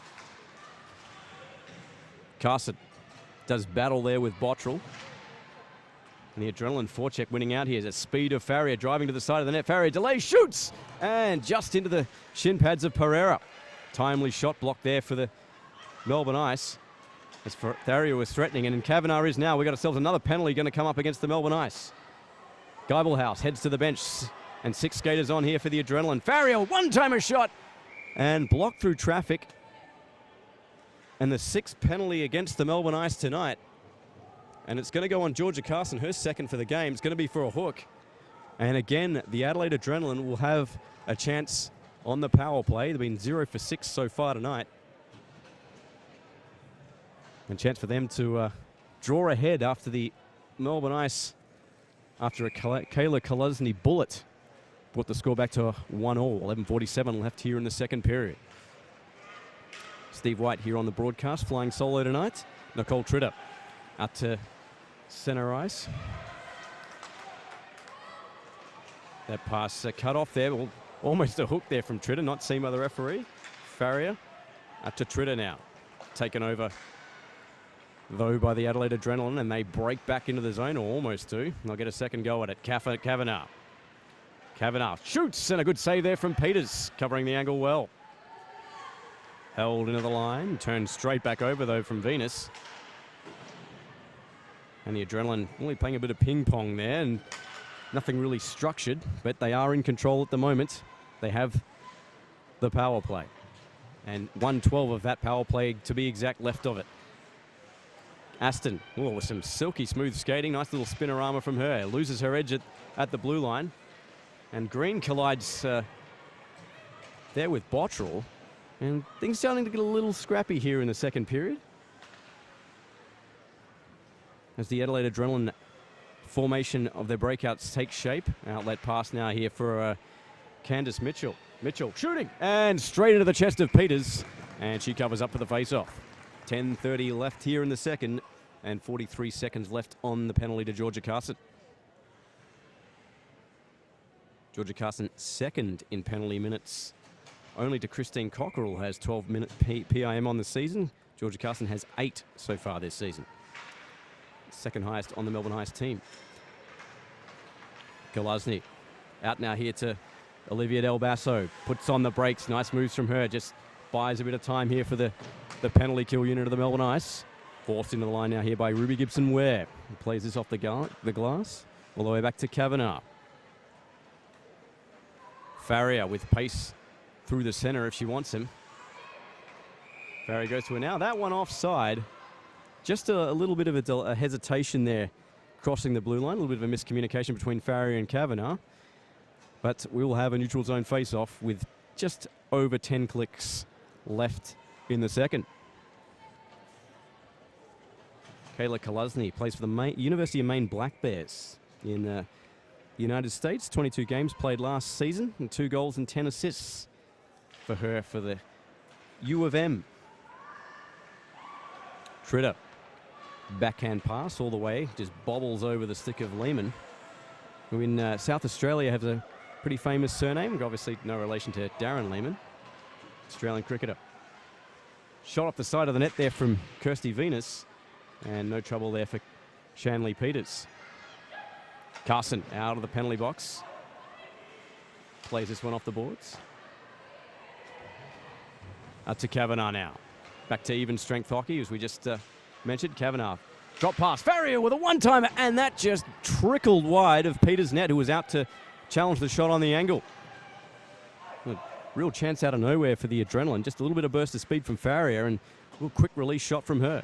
Carson does battle there with Bottrell. And the Adrenaline forecheck winning out here. The speed of Farrier driving to the side of the net. Farrier delays, shoots, and just into the shin pads of Pereira. Timely shot block there for the Melbourne Ice. As Farrier was threatening, and in Kavanagh is now. We've got ourselves another penalty going to come up against the Melbourne Ice. Geibelhaus heads to the bench, and 6 skaters on here for the Adrenaline. Farrier, one-timer shot, and blocked through traffic. And the 6th penalty against the Melbourne Ice tonight. And it's going to go on Georgia Carson, her second for the game. It's going to be for a hook. And again, the Adelaide Adrenaline will have a chance on the power play. They've been 0 for 6 so far tonight. And chance for them to draw ahead after the Melbourne Ice, after a Kayla Kolesny bullet, brought the score back to 1-1. 11:47 left here in the second period. Steve White here on the broadcast, flying solo tonight. Nicole Tritter out to center ice. That pass cut off there. Well, almost a hook there from Tritter, not seen by the referee. Farrier out to Tritter now. Taken over, though, by the Adelaide Adrenaline, and they break back into the zone, or almost do. They'll get a second go at it. Kavanagh. Kavanagh shoots, and a good save there from Peters, covering the angle well. Held into the line, turned straight back over, though, from Venus. And the Adrenaline only playing a bit of ping pong there, and nothing really structured, but they are in control at the moment. They have the power play, and 1/12 of that power play, to be exact, left of it. Aston, with some silky smooth skating, nice little spinorama from her. Loses her edge at the blue line, and Green collides there with Bottrell, and things starting to get a little scrappy here in the second period. As the Adelaide Adrenaline formation of their breakouts takes shape. Outlet pass now here for Candice Mitchell. Mitchell shooting, and straight into the chest of Peters, and she covers up for the face-off. 10:30 left here in the second, and 43 seconds left on the penalty to Georgia Carson. Georgia Carson second in penalty minutes. Only to Christine Cockerell has 12-minute PIM on the season. Georgia Carson has 8 so far this season. Second highest on the Melbourne Ice team. Kolesny out now here to Olivia Del Basso. Puts on the brakes. Nice moves from her. Just buys a bit of time here for the penalty kill unit of the Melbourne Ice. Forced into the line now here by Ruby Gibson-Ware. Plays this off the glass. All the way back to Kavanagh. Farrier with pace through the center if she wants him. Farrier goes to her now. That one offside. Just a little bit of a hesitation there crossing the blue line. A little bit of a miscommunication between Farrier and Kavanagh. But we will have a neutral zone face-off with just over 10 clicks left in the second. Kayla Kolesny plays for the University of Maine Black Bears in the United States. 22 games played last season and 2 goals and 10 assists for her for the U of M. Tritter, backhand pass all the way, just bobbles over the stick of Lehman, who in South Australia has a pretty famous surname, obviously no relation to Darren Lehman, Australian cricketer. Shot off the side of the net there from Kirsty Venus, and no trouble there for Shanley Peters. Carson out of the penalty box. Plays this one off the boards. To Kavanagh now. Back to even strength hockey, as we just mentioned. Kavanagh drop pass. Farrier with a one-timer, and that just trickled wide of Peters' net, who was out to challenge the shot on the angle. A real chance out of nowhere for the Adrenaline. Just a little bit of burst of speed from Farrier, and a little quick release shot from her.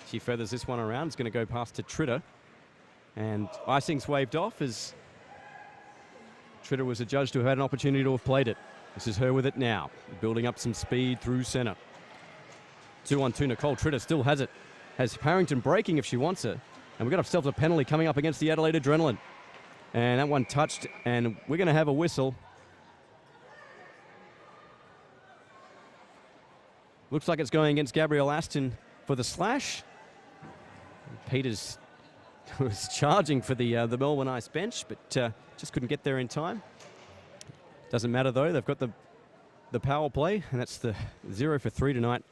She feathers this one around. It's going to go past to Tritter. And icing's waved off as Tritter was adjudged to have had an opportunity to have played it. This is her with it now, building up some speed through center. 2-on-2, Nicole Tritter still has it. Has Harrington breaking if she wants it. And we've got ourselves a penalty coming up against the Adelaide Adrenaline. And that one touched, and we're going to have a whistle. Looks like it's going against Gabrielle Aston for the slash. Peters was charging for the Melbourne Ice bench, but just couldn't get there in time. Doesn't matter though, they've got the power play, and that's the 0 for 3 tonight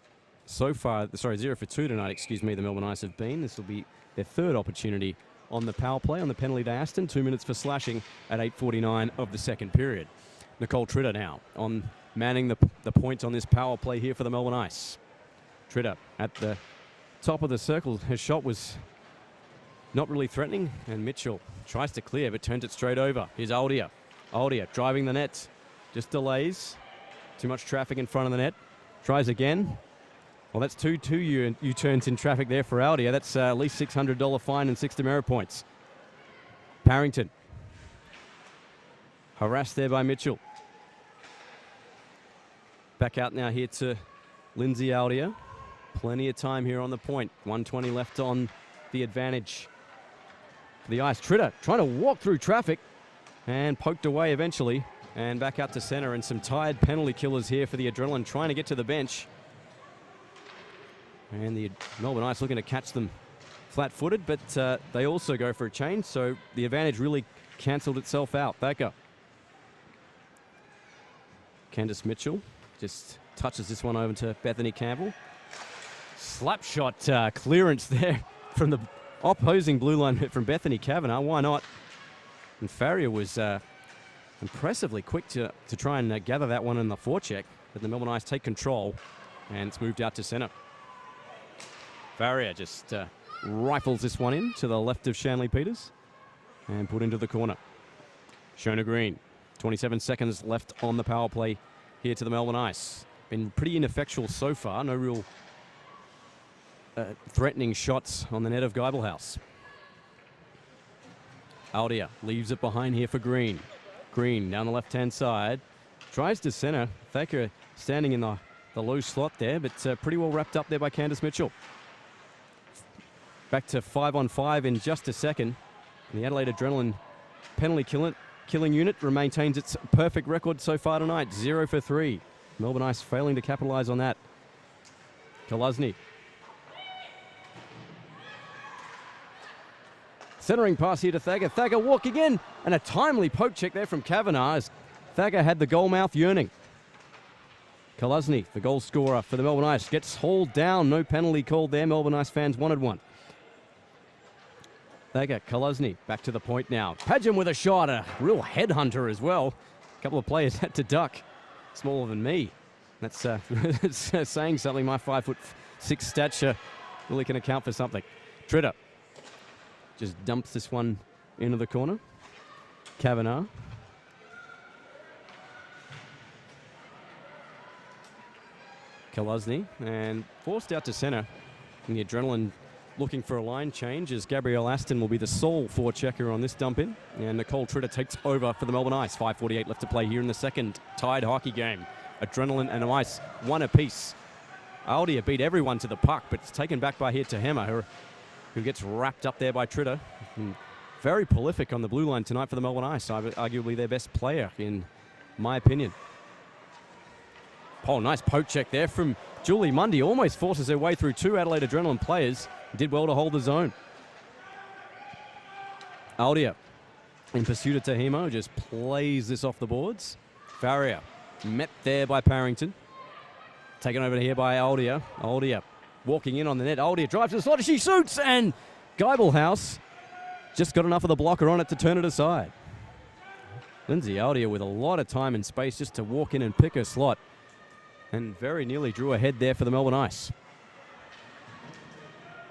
so far. Sorry, 0 for 2 tonight, excuse me, the Melbourne Ice have been. This will be their third opportunity on the power play on the penalty to Aston. 2 minutes for slashing at 8:49 of the second period. Nicole Tritter now on manning the point on this power play here for the Melbourne Ice. Tritter at the top of the circle. Her shot was not really threatening, and Mitchell tries to clear but turns it straight over. Here's Aldia. Aldia driving the net. Just delays. Too much traffic in front of the net. Tries again. Well, that's two U-turns in traffic there for Aldia. That's at least $600 fine and 6 demerit points. Parrington. Harassed there by Mitchell. Back out now here to Lindsay Aldia. Plenty of time here on the point. 1:20 left on the advantage for the Ice. Tritter trying to walk through traffic and poked away eventually. And back out to center, and some tired penalty killers here for the Adrenaline trying to get to the bench. And the Melbourne Ice looking to catch them flat-footed, but they also go for a change, so the advantage really cancelled itself out. Thacker. Candice Mitchell just touches this one over to Bethany Campbell. Slap shot clearance there from the opposing blue line from Bethany Kavanagh. Why not? And Farrier was impressively quick to try and gather that one in the forecheck, but the Melbourne Ice take control, and it's moved out to center. Farrier just rifles this one in to the left of Shanley Peters and put into the corner. Shona Green, 27 seconds left on the power play here to the Melbourne Ice. Been pretty ineffectual so far. No real threatening shots on the net of Geibelhaus. Aldia leaves it behind here for Green. Green down the left-hand side. Tries to center. Thacker standing in the low slot there, but pretty well wrapped up there by Candice Mitchell. Back to 5-on-5 in just a second. And the Adelaide Adrenaline penalty killing unit maintains its perfect record so far tonight. 0 for 3. Melbourne Ice failing to capitalize on that. Kolesny. Centering pass here to Thacker. Thacker walking in, and a timely poke check there from Kavanagh as Thacker had the goal mouth yearning. Kolesny, the goal scorer for the Melbourne Ice, gets hauled down. No penalty called there. Melbourne Ice fans wanted one. Thacker, Kolesny, back to the point now. Padgham with a shot, a real headhunter as well. A couple of players had to duck. Smaller than me. That's saying something. My 5'6" stature really can account for something. Tritter just dumps this one into the corner. Kavanagh. Kaluzny, and forced out to centre. And the Adrenaline looking for a line change as Gabrielle Aston will be the sole forechecker on this dump in. And Nicole Tritter takes over for the Melbourne Ice. 5:48 left to play here in the second tied hockey game. Adrenaline and Ice one apiece. Aldia beat everyone to the puck, but it's taken back by here to Hema, who gets wrapped up there by Tritter. And very prolific on the blue line tonight for the Melbourne Ice. Arguably their best player, in my opinion. Oh, nice poke check there from Julie Mundy. Almost forces her way through two Adelaide Adrenaline players. Did well to hold the zone. Aldia in pursuit of Tahimo just plays this off the boards. Farrier met there by Parrington. Taken over here by Aldia. Aldia walking in on the net. Aldia drives to the slot. She shoots, and Geibelhaus just got enough of the blocker on it to turn it aside. Lindsay Aldia with a lot of time and space just to walk in and pick her slot. And very nearly drew ahead there for the Melbourne Ice.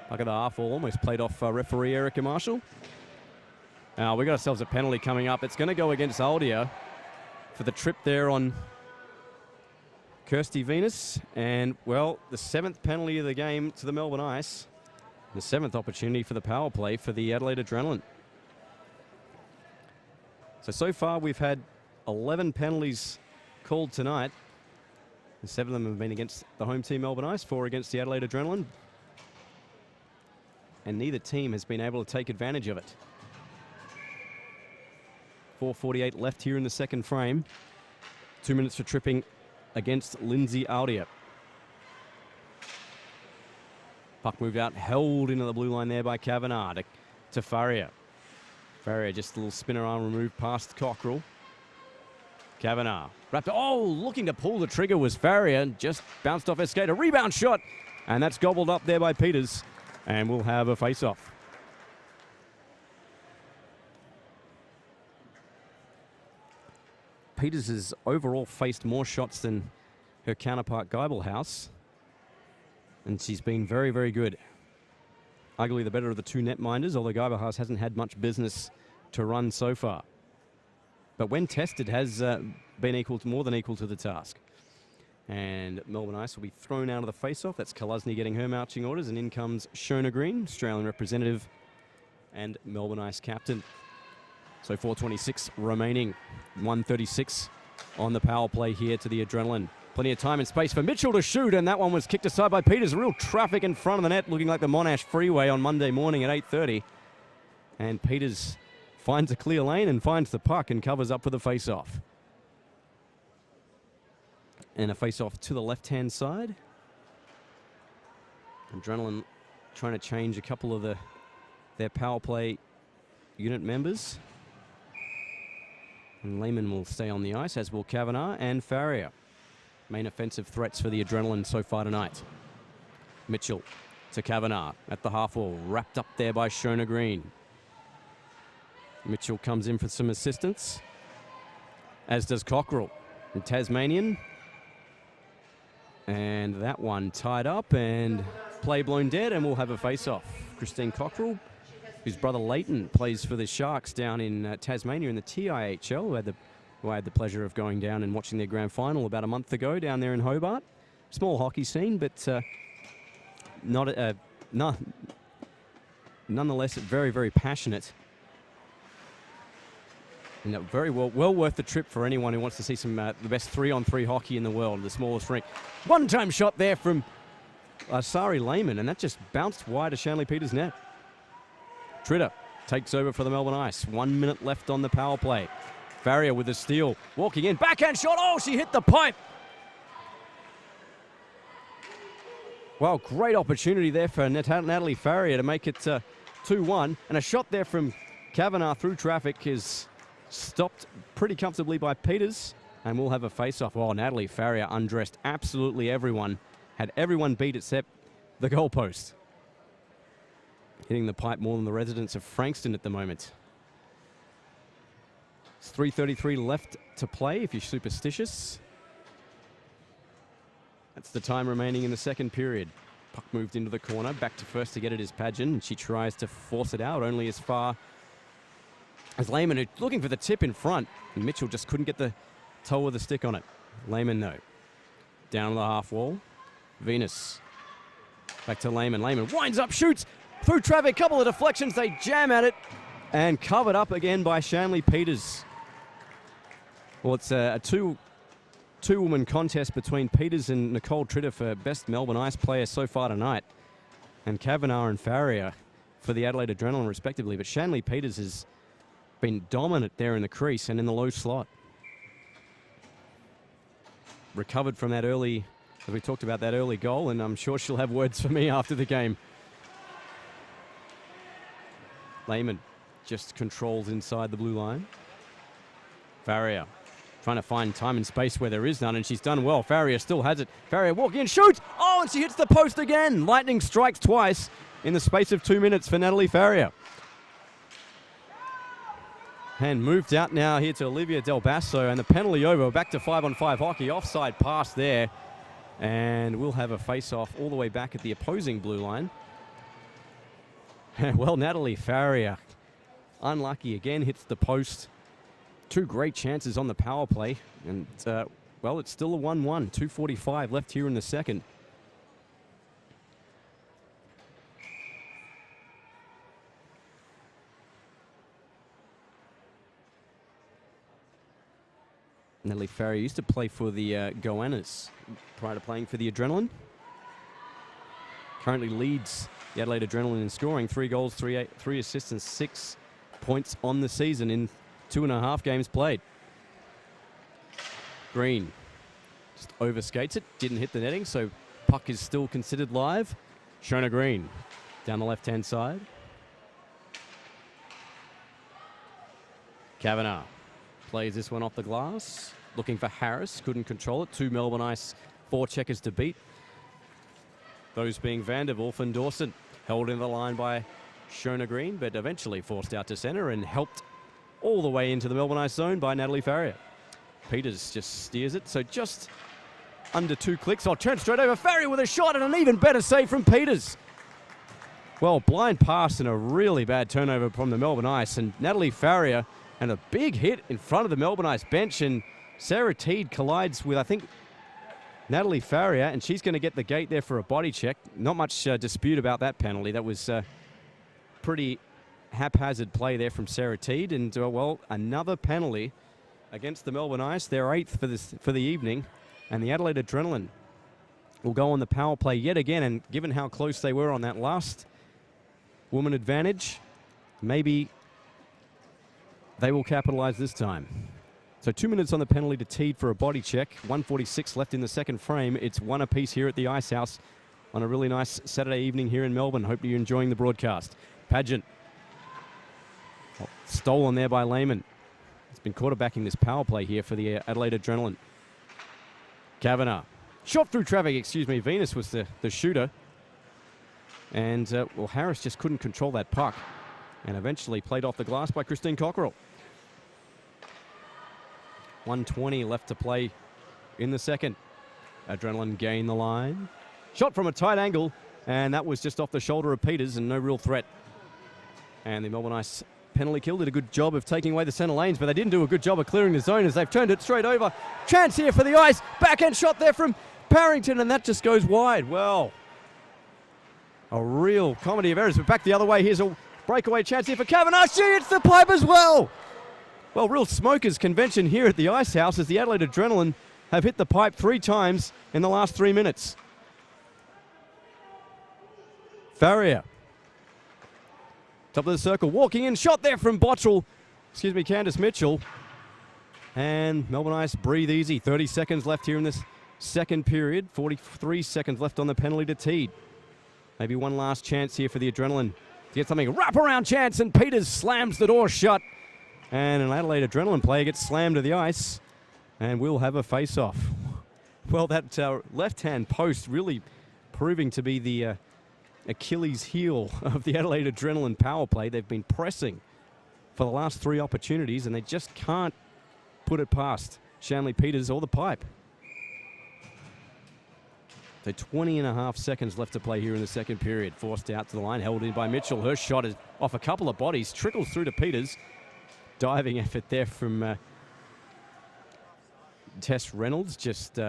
Look at the half wall, almost played off referee Erica Marshall. Now we got ourselves a penalty coming up. It's going to go against Aldia for the trip there on Kirsty Venus. And, well, the 7th penalty of the game to the Melbourne Ice. The 7th opportunity for the power play for the Adelaide Adrenaline. So far we've had 11 penalties called tonight. And 7 of them have been against the home team Melbourne Ice, 4 against the Adelaide Adrenaline. And neither team has been able to take advantage of it. 4:48 left here in the second frame. 2 minutes for tripping against Lindsay Aldia. Puck moved out, held into the blue line there by Kavanagh to Farrier. Farrier just a little spinner arm removed past Cockrell. Kavanagh wrapped. Oh, looking to pull the trigger was Farrier. Just bounced off her skate. A rebound shot. And that's gobbled up there by Peters. And we'll have a face-off. Peters has overall faced more shots than her counterpart Geibelhaus. And she's been very, very good. Arguably the better of the two netminders, although Geibelhaus hasn't had much business to run so far. But when tested, has been more than equal to the task. And Melbourne Ice will be thrown out of the face-off. That's Kaluzny getting her marching orders. And in comes Shona Green, Australian representative and Melbourne Ice captain. So 4:26 remaining. 1:36 on the power play here to the Adrenaline. Plenty of time and space for Mitchell to shoot. And that one was kicked aside by Peters. Real traffic in front of the net, looking like the Monash Freeway on Monday morning at 8:30. And Peters finds a clear lane and finds the puck and covers up for the face-off. And a face-off to the left-hand side. Adrenaline trying to change a couple of their power play unit members. And Lehman will stay on the ice, as will Kavanagh and Farrier. Main offensive threats for the Adrenaline so far tonight. Mitchell to Kavanagh at the half wall, wrapped up there by Shona Green. Mitchell comes in for some assistance, as does Cockrell. And Tasmanian. And that one tied up and play blown dead, and we'll have a face-off. Christine Cockrell, whose brother Leighton plays for the Sharks down in Tasmania in the TIHL, who I had the pleasure of going down and watching their grand final about a month ago down there in Hobart. Small hockey scene, but nonetheless very, very passionate. And very well worth the trip for anyone who wants to see some the best 3-on-3 hockey in the world, the smallest rink. One-time shot there from Sari Lehman, and that just bounced wide of Shanley Peters' net. Tritter takes over for the Melbourne Ice. 1 minute left on the power play. Farrier with a steal, walking in, backhand shot. Oh, she hit the pipe. Well, great opportunity there for Natalie Farrier to make it 2-1, and a shot there from Kavanagh through traffic is stopped pretty comfortably by Peters, and we'll have a face-off. Oh, Natalie Farrier undressed absolutely everyone. Had everyone beat except the goalpost. Hitting the pipe more than the residents of Frankston at the moment. It's 3:33 left to play if you're superstitious. That's the time remaining in the second period. Puck moved into the corner. Back to first to get it is Pageant, and she tries to force it out only as far as Lehman, who's looking for the tip in front, and Mitchell just couldn't get the toe of the stick on it. Lehman, though, down the half wall. Venus. Back to Lehman. Lehman winds up, shoots through traffic. Couple of deflections. They jam at it. And covered up again by Shanley Peters. Well, it's a two-woman contest between Peters and Nicole Tritter for best Melbourne Ice player so far tonight. And Kavanagh and Farrier for the Adelaide Adrenaline, respectively. But Shanley Peters has been dominant there in the crease and in the low slot. Recovered from that early, as we talked about, that early goal, and I'm sure she'll have words for me after the game. Lehman just controls inside the blue line. Farrier trying to find time and space where there is none, and she's done well. Farrier still has it. Farrier walking in, shoots! Oh, and she hits the post again. Lightning strikes twice in the space of 2 minutes for Natalie Farrier. And moved out now here to Olivia Del Basso, and the penalty over. Back to 5-on-5 hockey. Offside pass there. And we'll have a face-off all the way back at the opposing blue line. Well, Natalie Farrier, unlucky again, hits the post. Two great chances on the power play. And, well, it's still a 1-1. 2:45 left here in the second. Natalie Farrier used to play for the Goannas prior to playing for the Adrenaline. Currently leads the Adelaide Adrenaline in scoring. 3 goals, 3 assists, and 6 points on the season in 2.5 games played. Green just overskates it, didn't hit the netting, so puck is still considered live. Shona Green down the left-hand side. Kavanagh plays this one off the glass. Looking for Harris, couldn't control it. 2 Melbourne Ice forecheckers to beat. Those being Van der Wolf and Dawson. Held in the line by Shona Green, but eventually forced out to centre and helped all the way into the Melbourne Ice zone by Natalie Farrier. Peters just steers it, so just under 2 clicks. I'll turn straight over. Farrier with a shot and an even better save from Peters. Well, blind pass and a really bad turnover from the Melbourne Ice, and Natalie Farrier and a big hit in front of the Melbourne Ice bench, and Sarah Teed collides with, I think, Natalie Farrier, and she's going to get the gate there for a body check. Not much dispute about that penalty. That was pretty haphazard play there from Sarah Teed, and well, another penalty against the Melbourne Ice, their 8th for the evening, and the Adelaide Adrenaline will go on the power play yet again, and given how close they were on that last woman advantage, maybe they will capitalize this time. So 2 minutes on the penalty to Teed for a body check. 1:46 left in the second frame. It's 1 apiece here at the Ice House on a really nice Saturday evening here in Melbourne. Hope you're enjoying the broadcast. Pageant. Oh, stolen there by Lehman. He's been quarterbacking this power play here for the Adelaide Adrenaline. Kavanagh. Shot through traffic, Venus was the shooter. And, well, Harris just couldn't control that puck. And eventually played off the glass by Christine Cockerell. 1:20 left to play in the second. Adrenaline gain the line. Shot from a tight angle, and that was just off the shoulder of Peters and no real threat. And the Melbourne Ice penalty kill did a good job of taking away the centre lanes, but they didn't do a good job of clearing the zone as they've turned it straight over. Chance here for the Ice. Backhand shot there from Parrington, and that just goes wide. Well, a real comedy of errors, but back the other way. Here's a breakaway chance here for Kavanagh. She hits the pipe as well. Well, real smokers convention here at the Ice House as the Adelaide Adrenaline have hit the pipe 3 times in the last 3 minutes. Farrier. Top of the circle, walking in, shot there from Candice Mitchell. And Melbourne Ice breathe easy. 30 seconds left here in this second period. 43 seconds left on the penalty to Teed. Maybe one last chance here for the Adrenaline to get something. Wrap-around chance, and Peters slams the door shut. And an Adelaide Adrenaline player gets slammed to the ice, and we'll have a face-off. Well, that left-hand post really proving to be the Achilles heel of the Adelaide Adrenaline power play. They've been pressing for the last 3 opportunities, and they just can't put it past Shanley Peters or the pipe. So 20.5 seconds left to play here in the second period. Forced out to the line, held in by Mitchell. Her shot is off a couple of bodies, trickles through to Peters. Diving effort there from Tess Reynolds, just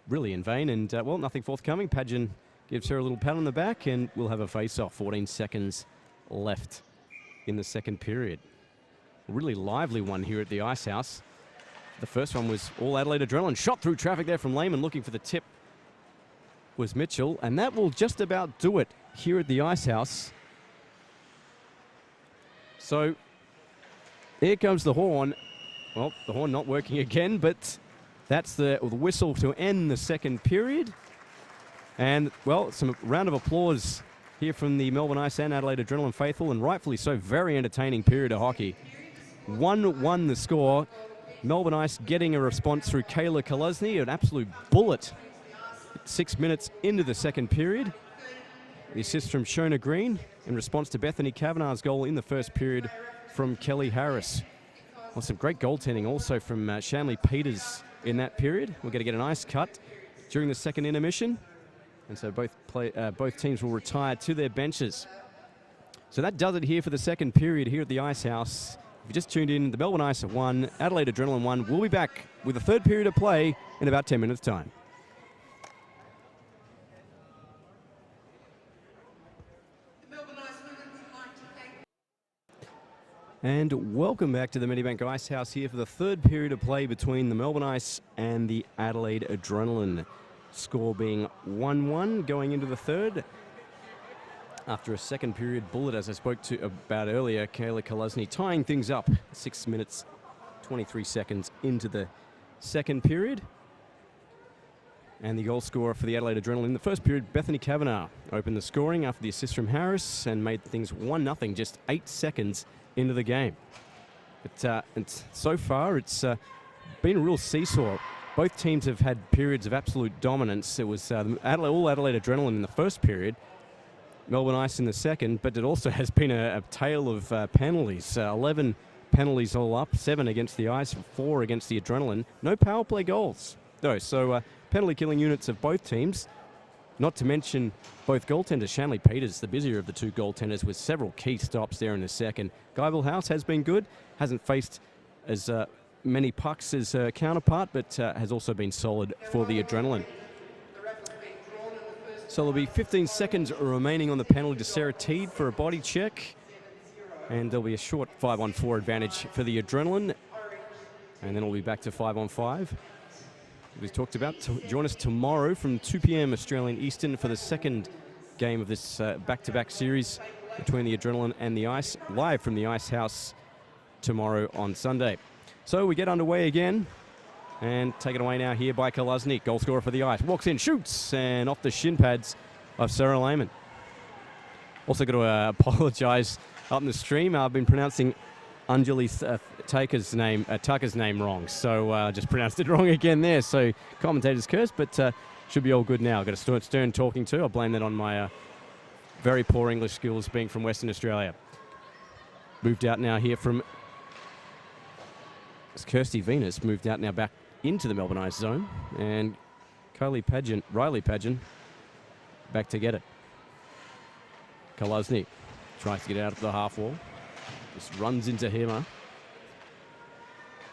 really in vain. And, well, nothing forthcoming. Pageant gives her a little pat on the back, and we'll have a face-off. 14 seconds left in the second period. A really lively one here at the Ice House. The first one was all Adelaide Adrenaline. Shot through traffic there from Lehman, looking for the tip was Mitchell. And that will just about do it here at the Ice House. So here comes the horn. Well, the horn not working again, but that's the whistle to end the second period. And, well, some round of applause here from the Melbourne Ice and Adelaide Adrenaline faithful, and rightfully so. Very entertaining period of hockey. 1-1 the score. Melbourne Ice getting a response through Kayla Kolesny, an absolute bullet 6 minutes into the second period. The assist from Shona Green in response to Bethany Kavanagh's goal in the first period from Kelly Harris. Well, some great goaltending also from Shanley Peters in that period. We're going to get an ice cut during the second intermission. And so both teams will retire to their benches. So that does it here for the second period here at the Ice House. If you just tuned in, the Melbourne Ice have won, Adelaide Adrenaline won. We'll be back with the third period of play in about 10 minutes' time. And welcome back to the Medibank Ice House here for the third period of play between the Melbourne Ice and the Adelaide Adrenaline. Score being 1-1 going into the third. After a second period bullet, as I spoke to about earlier, Kayla Kolesny tying things up 6 minutes, 23 seconds into the second period. And the goal scorer for the Adelaide Adrenaline in the first period, Bethany Kavanagh, opened the scoring after the assist from Harris and made things 1-0 just 8 seconds into the game. But so far, it's been a real seesaw. Both teams have had periods of absolute dominance. It was all Adelaide Adrenaline in the first period, Melbourne Ice in the second, but it also has been a tale of penalties. 11 penalties all up, 7 against the Ice, 4 against the Adrenaline. No power play goals, though. So penalty killing units of both teams, not to mention both goaltenders. Shanley Peters, the busier of the two goaltenders, with several key stops there in the second. Guyville House has been good, hasn't faced as many pucks as counterpart, but has also been solid for the Adrenaline. So there'll be 15 seconds remaining on the penalty to Sarah Teed for a body check. And there'll be a short 5-on-4 advantage for the Adrenaline. And then we'll be back to 5-on-5. We talked about, join us tomorrow from 2 p.m. Australian Eastern for the second game of this back-to-back series between the Adrenaline and the Ice, live from the Ice House tomorrow on Sunday. So we get underway again. And taken away now here by Kolesny, goal scorer for the Ice. Walks in, shoots, and off the shin pads of Sarah Lehman. Also got to apologise up in the stream. I've been pronouncing Anjali Tucker's name wrong. So just pronounced it wrong again there. So commentator's curse, but should be all good now. Got a stern talking to. I'll blame that on my very poor English skills being from Western Australia. Moved out now here from... Kirsty Venus moved out now back into the Melbourne Ice zone, and Riley Pageant back to get it. Kolesny tries to get out of the half wall, just runs into him, and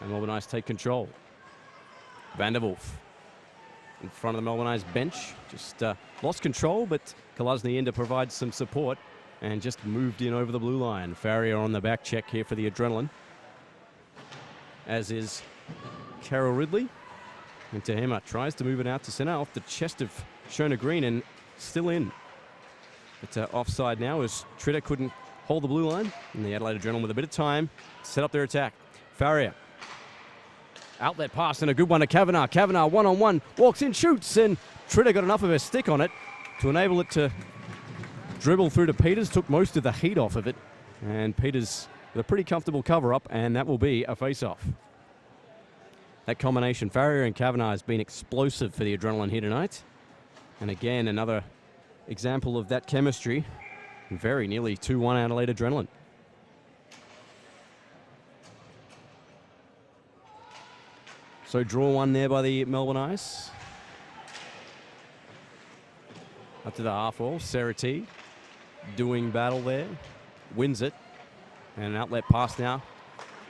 Melbourne Ice take control. Vanderwolf in front of the Melbourne Ice bench, just lost control, but Kolesny in to provide some support and just moved in over the blue line. Farrier on the back check here for the Adrenaline, as is Carol Ridley. And Tehema tries to move it out to centre off the chest of Shona Green and still in. But offside now as Tritter couldn't hold the blue line. And the Adelaide Adrenaline with a bit of time to set up their attack. Farrier. Outlet pass and a good one to Kavanagh. Kavanagh one-on-one, walks in, shoots, and Tritter got enough of her stick on it to enable it to dribble through to Peters. Took most of the heat off of it. And Peters with a pretty comfortable cover-up, and that will be a face-off. That combination, Farrier and Kavanagh, has been explosive for the Adrenaline here tonight. And again, another example of that chemistry. Very nearly 2-1 Adelaide Adrenaline. So draw one there by the Melbourne Ice. Up to the half wall, Sarah T doing battle there, wins it. And an outlet pass now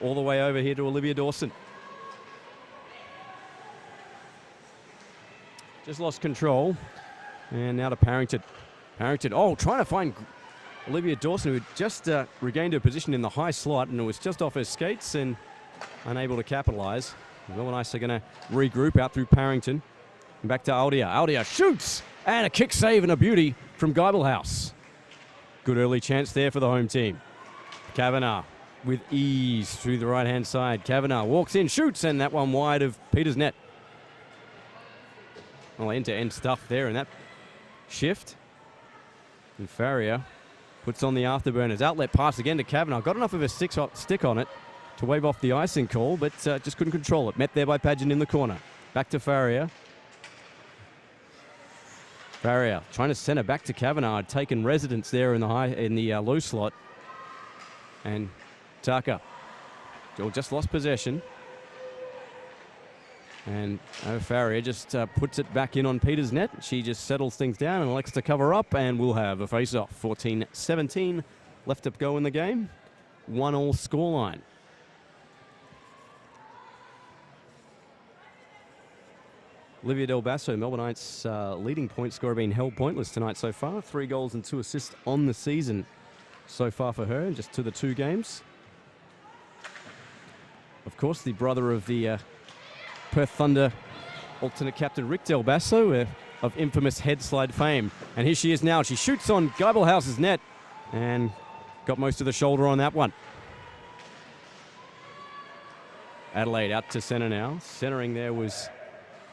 all the way over here to Olivia Dawson. just lost control. And now to Parrington. Parrington, trying to find Olivia Dawson, who had just regained her position in the high slot and was just off her skates and unable to capitalise. Melbourne Ice are going to regroup out through Parrington. And back to Aldia. Aldia shoots! And a kick save and a beauty from Geibelhaus. Good early chance there for the home team. Kavanagh with ease through the right-hand side. Kavanagh walks in, shoots, and that one wide of Peter's net. Well, end-to-end stuff there in that shift. And Farrier puts on the afterburners. Outlet pass again to Kavanagh. Got enough of a stick on it to wave off the icing call, but just couldn't control it. Met there by Pageant in the corner. Back to Farrier. Farrier trying to centre back to Kavanagh. Taken residence there in the low slot. And Tucker just lost possession. And Farrier just puts it back in on Peter's net. She just settles things down and elects to cover up, and we'll have a face-off. 14-17 left to go in the game. 1-1 scoreline. Olivia Del Basso, Melbourne Knights' leading point scorer, being held pointless tonight so far. 3 goals and 2 assists on the season so far for her, just to the 2 games. Of course, the brother of the Perth Thunder alternate captain Rick Del Basso of infamous head slide fame. And here she is now. She shoots on Geibelhaus's net and got most of the shoulder on that one. Adelaide out to centre now. Centering there was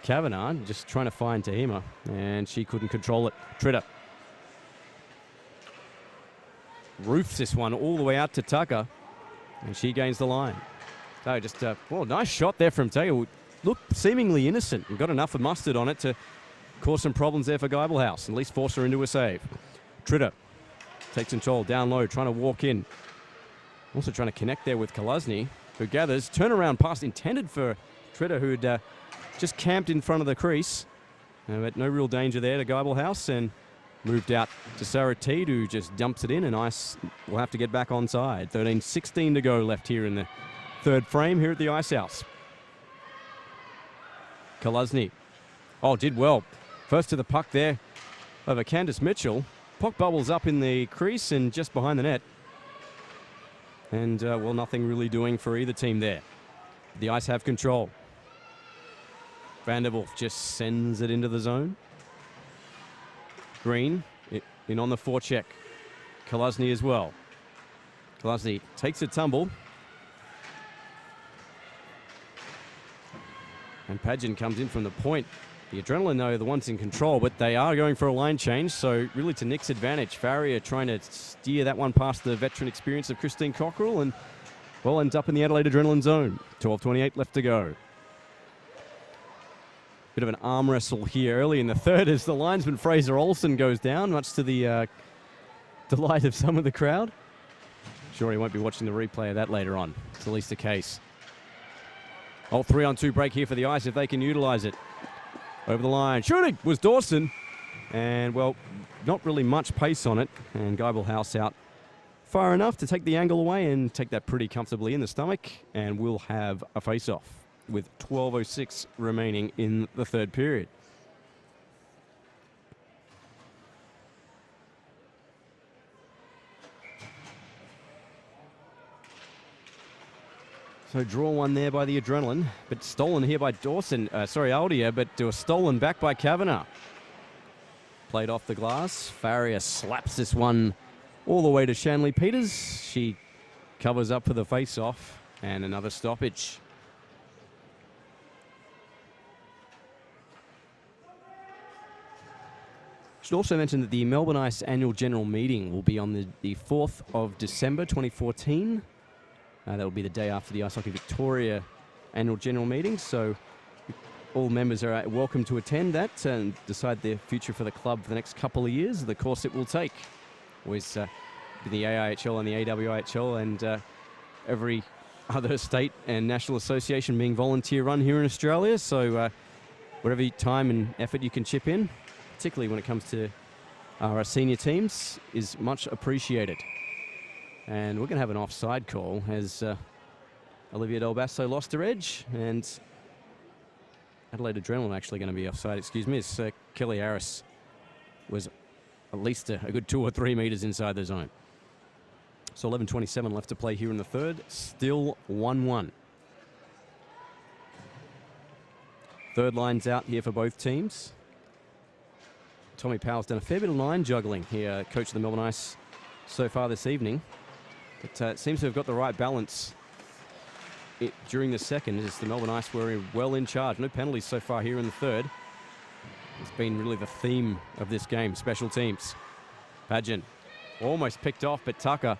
Kavanagh, just trying to find Tahima, and she couldn't control it. Tritter roofs this one all the way out to Tucker, and she gains the line. So just nice shot there from Taylor. Looked seemingly innocent and got enough of mustard on it to cause some problems there for Geibelhaus, at least force her into a save. Tritter takes control down low, trying to walk in. Also trying to connect there with Kolazny, who gathers. Turnaround pass intended for Tritter, who'd just camped in front of the crease. But no real danger there to Geibelhaus, and moved out to Sarah Teed, who just dumps it in, and Ice will have to get back onside. 13-16 to go left here in the third frame here at the Ice House. Kolazny. Did well. First to the puck there over Candice Mitchell. Puck bubbles up in the crease and just behind the net. And, nothing really doing for either team there. The Ice have control. Vanderwolf just sends it into the zone. Green in on the forecheck. Kolazny as well. Kolazny takes a tumble. And Pageant comes in from the point. The Adrenaline, though, are the ones in control, but they are going for a line change, so really to Nick's advantage. Farrier trying to steer that one past the veteran experience of Christine Cockrell, and, ends up in the Adelaide Adrenaline zone. 12:28 left to go. Bit of an arm wrestle here early in the third as the linesman Fraser Olsen goes down, much to the delight of some of the crowd. Sure, he won't be watching the replay of that later on. It's at least the case. 3-on-2 break here for the Ice if they can utilise it. Over the line. Shooting was Dawson. And, not really much pace on it. And Geibelhaus out far enough to take the angle away and take that pretty comfortably in the stomach. And we'll have a face-off with 12:06 remaining in the third period. So draw one there by the Adrenaline, but stolen here by Aldia, but was stolen back by Kavanagh. Played off the glass. Farrier slaps this one all the way to Shanley Peters. She covers up for the face-off, and another stoppage. Should also mention that the Melbourne Ice annual general meeting will be on the 4th of December 2014. That will be the day after the Ice Hockey Victoria annual general meeting, so all members are welcome to attend that and decide their future for the club for the next couple of years, the course it will take. Always the AIHL and the AWIHL and every other state and national association being volunteer run here in Australia, so whatever time and effort you can chip in, particularly when it comes to our senior teams, is much appreciated. And we're going to have an offside call as Olivia Del Basso lost her edge, and Adelaide Adrenaline actually going to be offside. Excuse me. It's Kelly Harris was at least a good 2 or 3 meters inside the zone. So 11:27 left to play here in the third. Still 1-1. Third line's out here for both teams. Tommy Powell's done a fair bit of line juggling here, coach of the Melbourne Ice so far this evening. But seems to have got the right balance during the second, as the Melbourne Ice were well in charge. No penalties so far here in the third. It's been really the theme of this game, special teams. Pageant almost picked off, but Tucker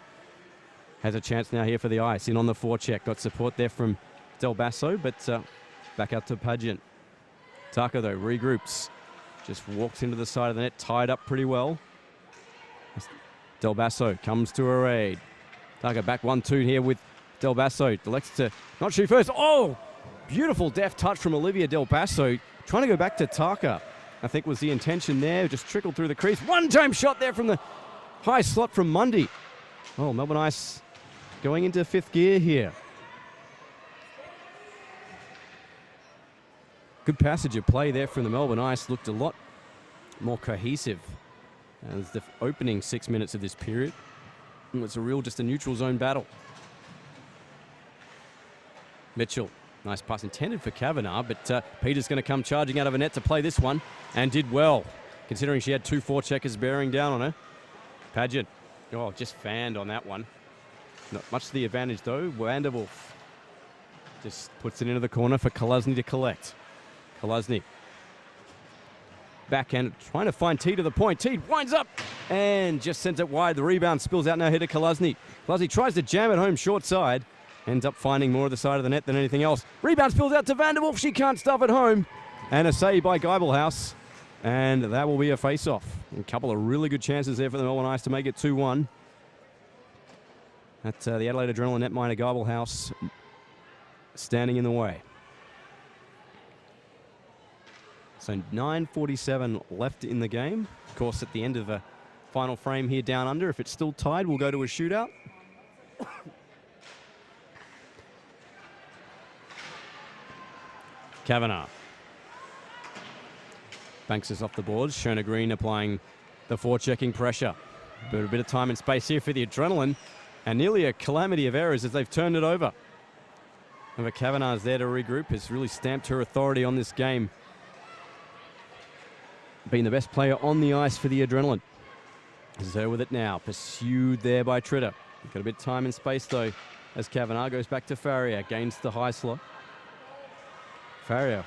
has a chance now here for the Ice. In on the forecheck. Got support there from Del Basso, but back out to Pageant. Tucker, though, regroups. Just walks into the side of the net, tied up pretty well. Del Basso comes to a raid. Tucker back 1-2 here with Del Basso. Elects to not shoot first. Oh! Beautiful deft touch from Olivia Del Basso. Trying to go back to Tucker, I think was the intention there. Just trickled through the crease. One-time shot there from the high slot from Mundy. Oh, Melbourne Ice going into fifth gear here. Good passage of play there from the Melbourne Ice. Looked a lot more cohesive as the opening 6 minutes of this period. It was just a neutral zone battle. Mitchell, nice pass intended for Kavanagh, but Peter's going to come charging out of a net to play this one, and did well, considering she had 2 forecheckers bearing down on her. Pageant, just fanned on that one. Not much to the advantage though. Vanderwolf just puts it into the corner for Kolazny to collect. Kolazny. Backhand, trying to find T to the point. T winds up and just sends it wide. The rebound spills out now here to Kolazny. Kolazny tries to jam it home short side. Ends up finding more of the side of the net than anything else. Rebound spills out to Vanderwolf. She can't stuff it home. And a save by Geibelhaus. And that will be a face-off. A couple of really good chances there for the Melbourne Ice to make it 2-1. That's the Adelaide Adrenaline netminder Geibelhaus standing in the way. So 9:47 left in the game. Of course, at the end of a final frame here down under, if it's still tied, we'll go to a shootout. Kavanagh. Banks is off the board. Shona Green applying the forechecking pressure. But a bit of time and space here for the Adrenaline. And nearly a calamity of errors as they've turned it over. And Kavanagh's there to regroup. Has really stamped her authority on this game. Being the best player on the ice for the Adrenaline. Zer with it now. Pursued there by Tritter. Got a bit of time and space though as Kavanagh goes back to Farrier. Gains the high slot. Farrier.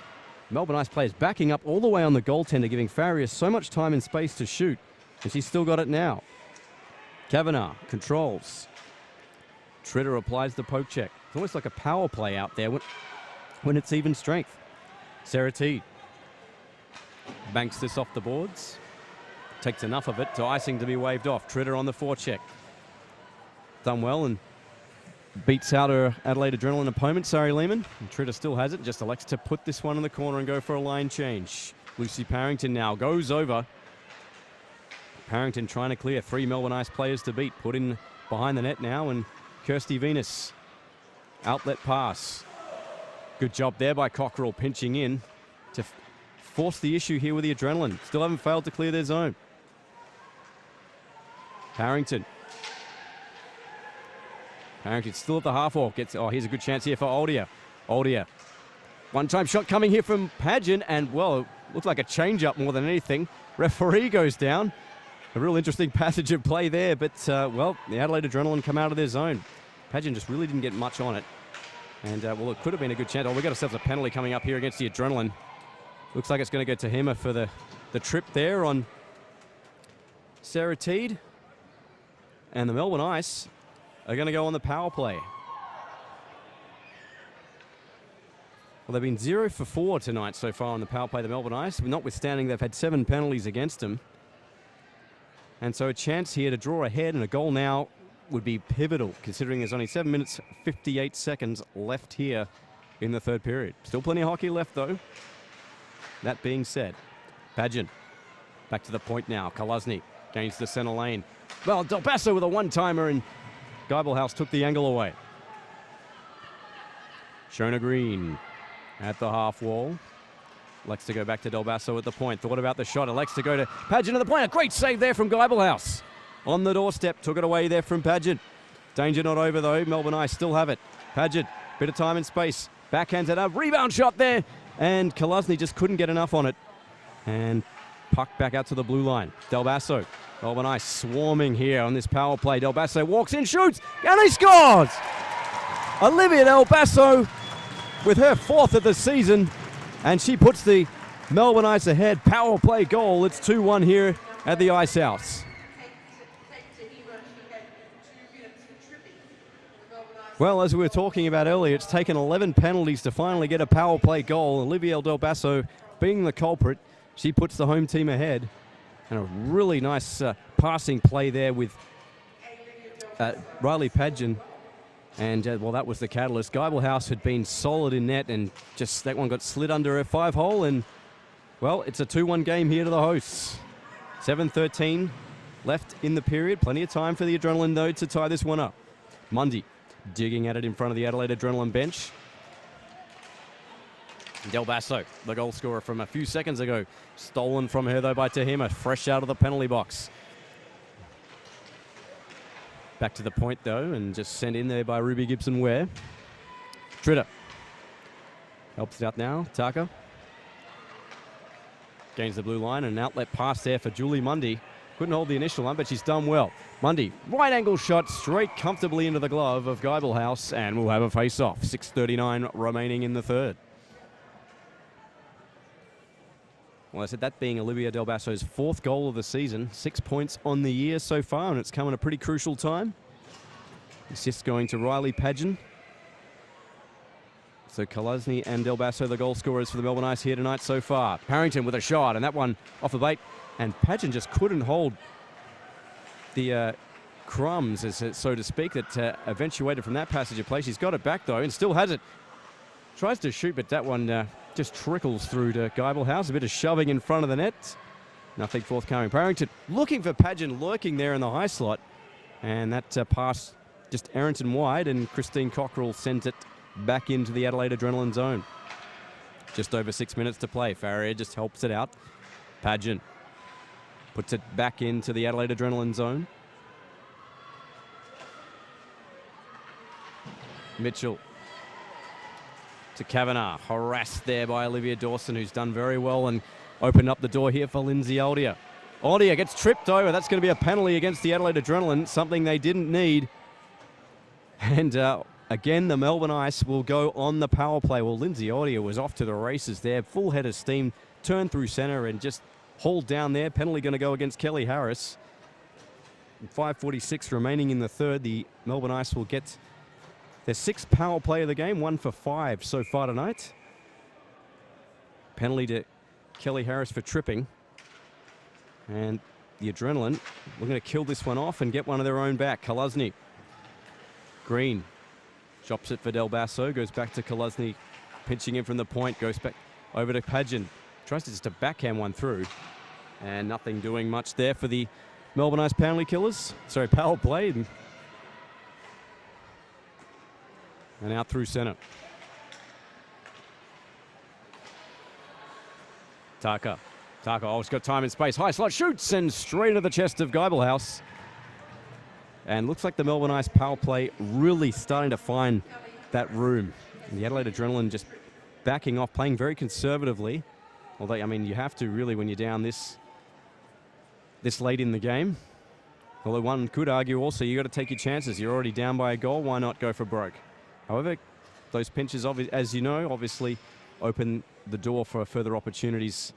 Melbourne Ice players backing up all the way on the goaltender, giving Farrier so much time and space to shoot. And she's still got it now. Kavanagh controls. Tritter applies the poke check. It's almost like a power play out there when it's even strength. Sarah Teed banks this off the boards. Takes enough of it to icing to be waved off. Tritter on the forecheck. Done well and beats out her Adelaide Adrenaline opponent, Sari Lehman. And Tritter still has it, just elects to put this one in the corner and go for a line change. Lucy Parrington now goes over. Parrington trying to clear 3 Melbourne Ice players to beat. Put in behind the net now, and Kirsty Venus. Outlet pass. Good job there by Cockerell, pinching in to force the issue here with the Adrenaline. Still haven't failed to clear their zone. Parrington. Parrington still at the half wall. Here's a good chance here for Oldia. Oldia. One-time shot coming here from Pageant, and, well, it looked like a change-up more than anything. Referee goes down. A real interesting passage of play there, but, well, the Adelaide Adrenaline come out of their zone. Pageant just really didn't get much on it. And, well, it could have been a good chance. We've got ourselves a penalty coming up here against the Adrenaline. Looks like it's going to go to Hema for the trip there on Sarah Teed. And the Melbourne Ice are going to go on the power play. Well, they've been 0 for 4 tonight so far on the power play, the Melbourne Ice. Notwithstanding, they've had 7 penalties against them. And so a chance here to draw ahead, and a goal now would be pivotal, considering there's only 7 minutes, 58 seconds left here in the third period. Still plenty of hockey left, though. That being said, Pageant back to the point now. Kolazny gains the center lane. Well, Del Basso with a one-timer, and Geibelhaus took the angle away. Shona Green at the half wall. Elects to go back to Del Basso at the point. Thought about the shot. Elects to go to Pageant at the point. A great save there from Geibelhaus. On the doorstep. Took it away there from Pageant. Danger not over though. Melbourne Ice still have it. Pageant. Bit of time and space. Backhands it up. Rebound shot there. And Kolazny just couldn't get enough on it. And puck back out to the blue line. Del Basso. Melbourne Ice swarming here on this power play. Del Basso walks in, shoots, and he scores! Olivia Del Basso with her 4th of the season. And she puts the Melbourne Ice ahead. Power play goal. It's 2-1 here at the Ice House. Well, as we were talking about earlier, it's taken 11 penalties to finally get a power play goal. Olivia Del Basso being the culprit. She puts the home team ahead. And a really nice passing play there with Riley Pageant. And, well, that was the catalyst. Geibelhaus had been solid in net, and just that one got slid under her 5-hole. And, well, it's a 2-1 game here to the hosts. 7:13 left in the period. Plenty of time for the Adrenaline, though, to tie this one up. Mundy digging at it in front of the Adelaide Adrenaline bench. Del Basso, the goal scorer from a few seconds ago. Stolen from her, though, by Tahima. Fresh out of the penalty box. Back to the point, though, and just sent in there by Ruby Gibson-Ware. Tritter helps it out now. Taka gains the blue line, and an outlet pass there for Julie Mundy. Couldn't hold the initial one, but she's done well. Mundy, right angle shot, straight comfortably into the glove of Geibelhaus, and we'll have a face-off. 6:39 remaining in the third. Well, I said that being Olivia Del Basso's 4th goal of the season, 6 points on the year so far, and it's come at a pretty crucial time. Assist going to Riley Pageant. So Kolazny and Del Basso, the goal scorers for the Melbourne Ice here tonight so far. Parrington with a shot, and that one off the bait, and Pageant just couldn't hold the crumbs, so to speak, that eventuated from that passage of play. She's got it back, though, and still has it. Tries to shoot, but that one just trickles through to Geibelhaus. A bit of shoving in front of the net. Nothing forthcoming. Parrington looking for Pageant, lurking there in the high slot. And that pass just Errington wide, and Christine Cockrell sent it back into the Adelaide Adrenaline zone. Just over 6 minutes to play. Farrier just helps it out. Pageant puts it back into the Adelaide Adrenaline zone. Mitchell to Kavanagh, harassed there by Olivia Dawson, who's done very well and opened up the door here for Lindsay Aldia. Aldia gets tripped over. That's going to be a penalty against the Adelaide Adrenaline, something they didn't need. And again, the Melbourne Ice will go on the power play. Well, Lindsay Aldia was off to the races there. Full head of steam, turned through centre and just hauled down there. Penalty going to go against Kelly Harris. 5:46 remaining in the third. The Melbourne Ice will get their 6th power play of the game, 1 for 5 so far tonight. Penalty to Kelly Harris for tripping. And the Adrenaline, we're going to kill this one off and get one of their own back. Kolazny. Green chops it for Del Basso, goes back to Kolazny, pinching in from the point, goes back over to Pageant. Tries to just backhand one through. And nothing doing much there for the Melbourne Ice penalty killers. Sorry, power play. And out through centre. Taka. Oh, he's got time and space. High slot shoots and straight into the chest of Geibelhaus. And looks like the Melbourne Ice power play really starting to find that room. And the Adelaide Adrenaline just backing off, playing very conservatively. Although, I mean, you have to really when you're down this late in the game. Although one could argue also you got to take your chances. You're already down by a goal. Why not go for broke? However, those pinches, as you know, obviously open the door for further opportunities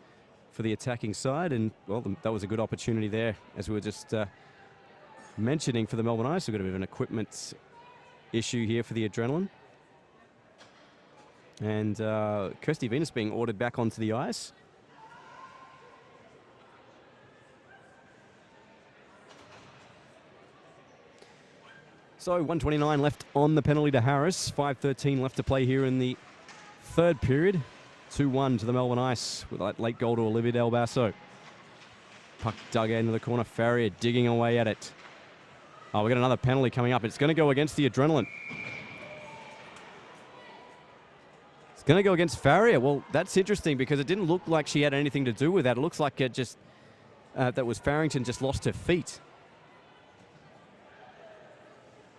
for the attacking side. And, well, that was a good opportunity there, as we were just mentioning for the Melbourne Ice. We've got a bit of an equipment issue here for the Adrenaline. And Kirsty Venus being ordered back onto the ice. So 1:29 left on the penalty to Harris. 5:13 left to play here in the third period. 2-1 to the Melbourne Ice with that late goal to Olivia Del Basso. Puck dug into the corner. Farrier digging away at it. Oh, we got another penalty coming up. It's going to go against the Adrenaline. It's going to go against Farrier. Well, that's interesting because it didn't look like she had anything to do with that. It looks like it just that was Farrington just lost her feet.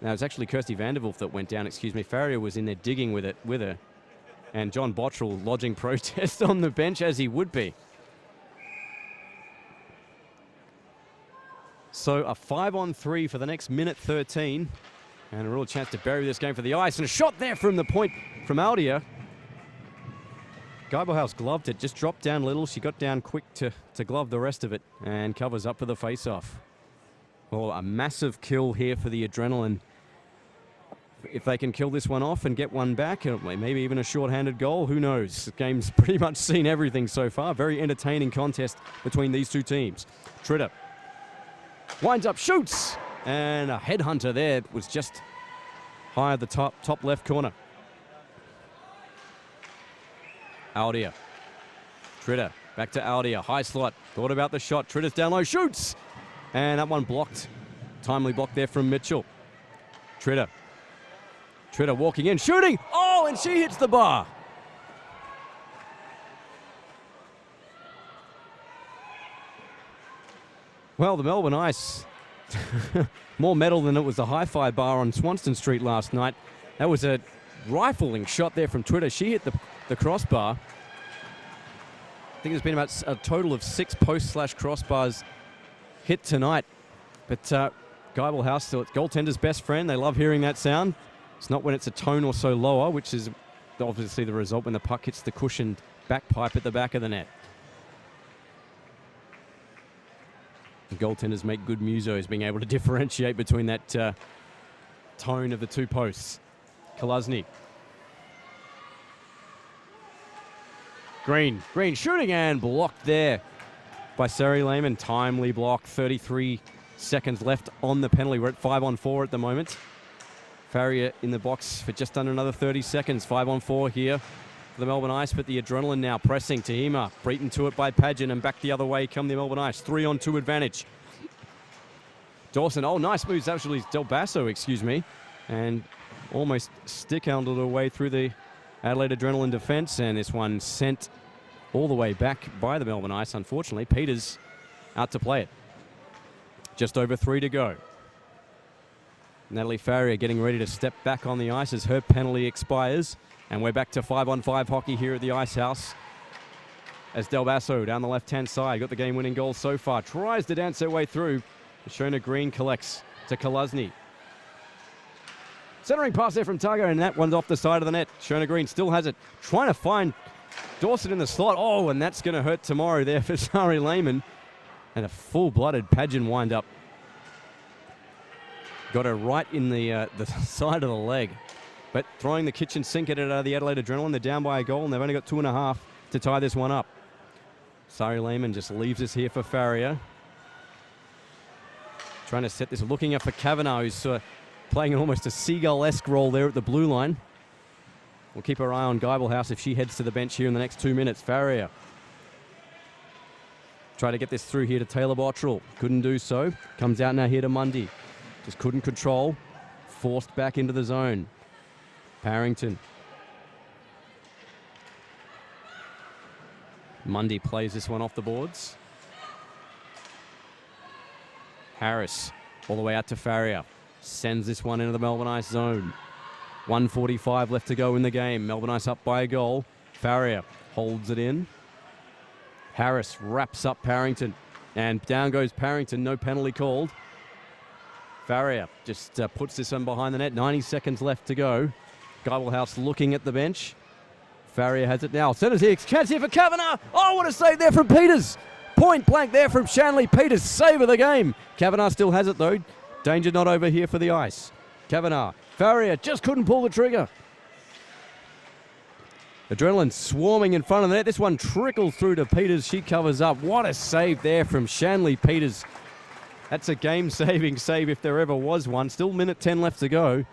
Now, it's actually Kirsty Vanderwolf that went down, excuse me. Farrier was in there digging with her. And John Bottrell lodging protest on the bench, as he would be. So a 5-on-3 for the next minute 13. And a real chance to bury this game for the ice. And a shot there from the point from Aldia. Geibelhaus gloved it, just dropped down a little. She got down quick to glove the rest of it and covers up for the face-off. Well, a massive kill here for the Adrenaline. If they can kill this one off and get one back, maybe even a short-handed goal, who knows? The game's pretty much seen everything so far. Very entertaining contest between these two teams. Tritter winds up, shoots, and a headhunter there was just high at the top left corner. Aldia. Tritter back to Aldia. High slot. Thought about the shot. Tritter's down low, shoots, and that one blocked. Timely block there from Mitchell. Tritter walking in, shooting. Oh, and she hits the bar. Well, the Melbourne Ice, more metal than it was the hi-fi bar on Swanston Street last night. That was a rifling shot there from Tritter. She hit the crossbar. I think there's been about a total of 6 post/crossbars hit tonight. But Geibelhaus, still it's goaltender's best friend. They love hearing that sound. It's not when it's a tone or so lower, which is obviously the result when the puck hits the cushioned back pipe at the back of the net. The goaltenders make good musos, being able to differentiate between that tone of the two posts. Koluzny. Green shooting and blocked there by Sari Lehman. Timely block, 33 seconds left on the penalty. We're at 5-on-4 at the moment. Farrier in the box for just under another 30 seconds. 5-on-4 here for the Melbourne Ice, but the Adrenaline now pressing. Tahima beaten to it by Pageant, and back the other way come the Melbourne Ice. 3-on-2 advantage. Dawson, oh, nice moves, actually, Del Basso, excuse me, and almost stick-handled away through the Adelaide Adrenaline defence, and this one sent all the way back by the Melbourne Ice, unfortunately. Peters out to play it. Just over 3 to go. Natalie Farrier getting ready to step back on the ice as her penalty expires. And we're back to 5-on-5 hockey here at the Ice House. As Del Basso down the left-hand side, got the game-winning goal so far. Tries to dance her way through. Shona Green collects to Koluzny. Centering pass there from Targo, and that one's off the side of the net. Shona Green still has it. Trying to find Dawson in the slot. Oh, and that's going to hurt tomorrow there for Sari Lehman. And a full-blooded Pageant wind-up. Got her right in the side of the leg. But throwing the kitchen sink at it out of the Adelaide Adrenaline. They're down by a goal, and they've only got 2.5 to tie this one up. Sari Lehman just leaves us here for Farrier. Trying to set this, looking up for Kavanagh, who's playing almost a seagull-esque role there at the blue line. We'll keep our eye on Geibelhaus if she heads to the bench here in the next 2 minutes. Farrier. Try to get this through here to Taylor Bottrell. Couldn't do so. Comes out now here to Mundy. Just couldn't control. Forced back into the zone. Parrington. Mundy plays this one off the boards. Harris all the way out to Farrier. Sends this one into the Melbourne Ice zone. 1:45 left to go in the game. Melbourne Ice up by a goal. Farrier holds it in. Harris wraps up Parrington. And down goes Parrington. No penalty called. Farrier just puts this one behind the net. 90 seconds left to go. Geibelhaus looking at the bench. Farrier has it now. Centers here. Chance here for Kavanagh. Oh, what a save there from Peters. Point blank there from Shanley Peters. Save of the game. Kavanagh still has it though. Danger not over here for the Ice. Kavanagh. Farrier just couldn't pull the trigger. Adrenaline swarming in front of the net. This one trickles through to Peters. She covers up. What a save there from Shanley Peters. That's a game-saving save if there ever was one. Still minute 10 left to go.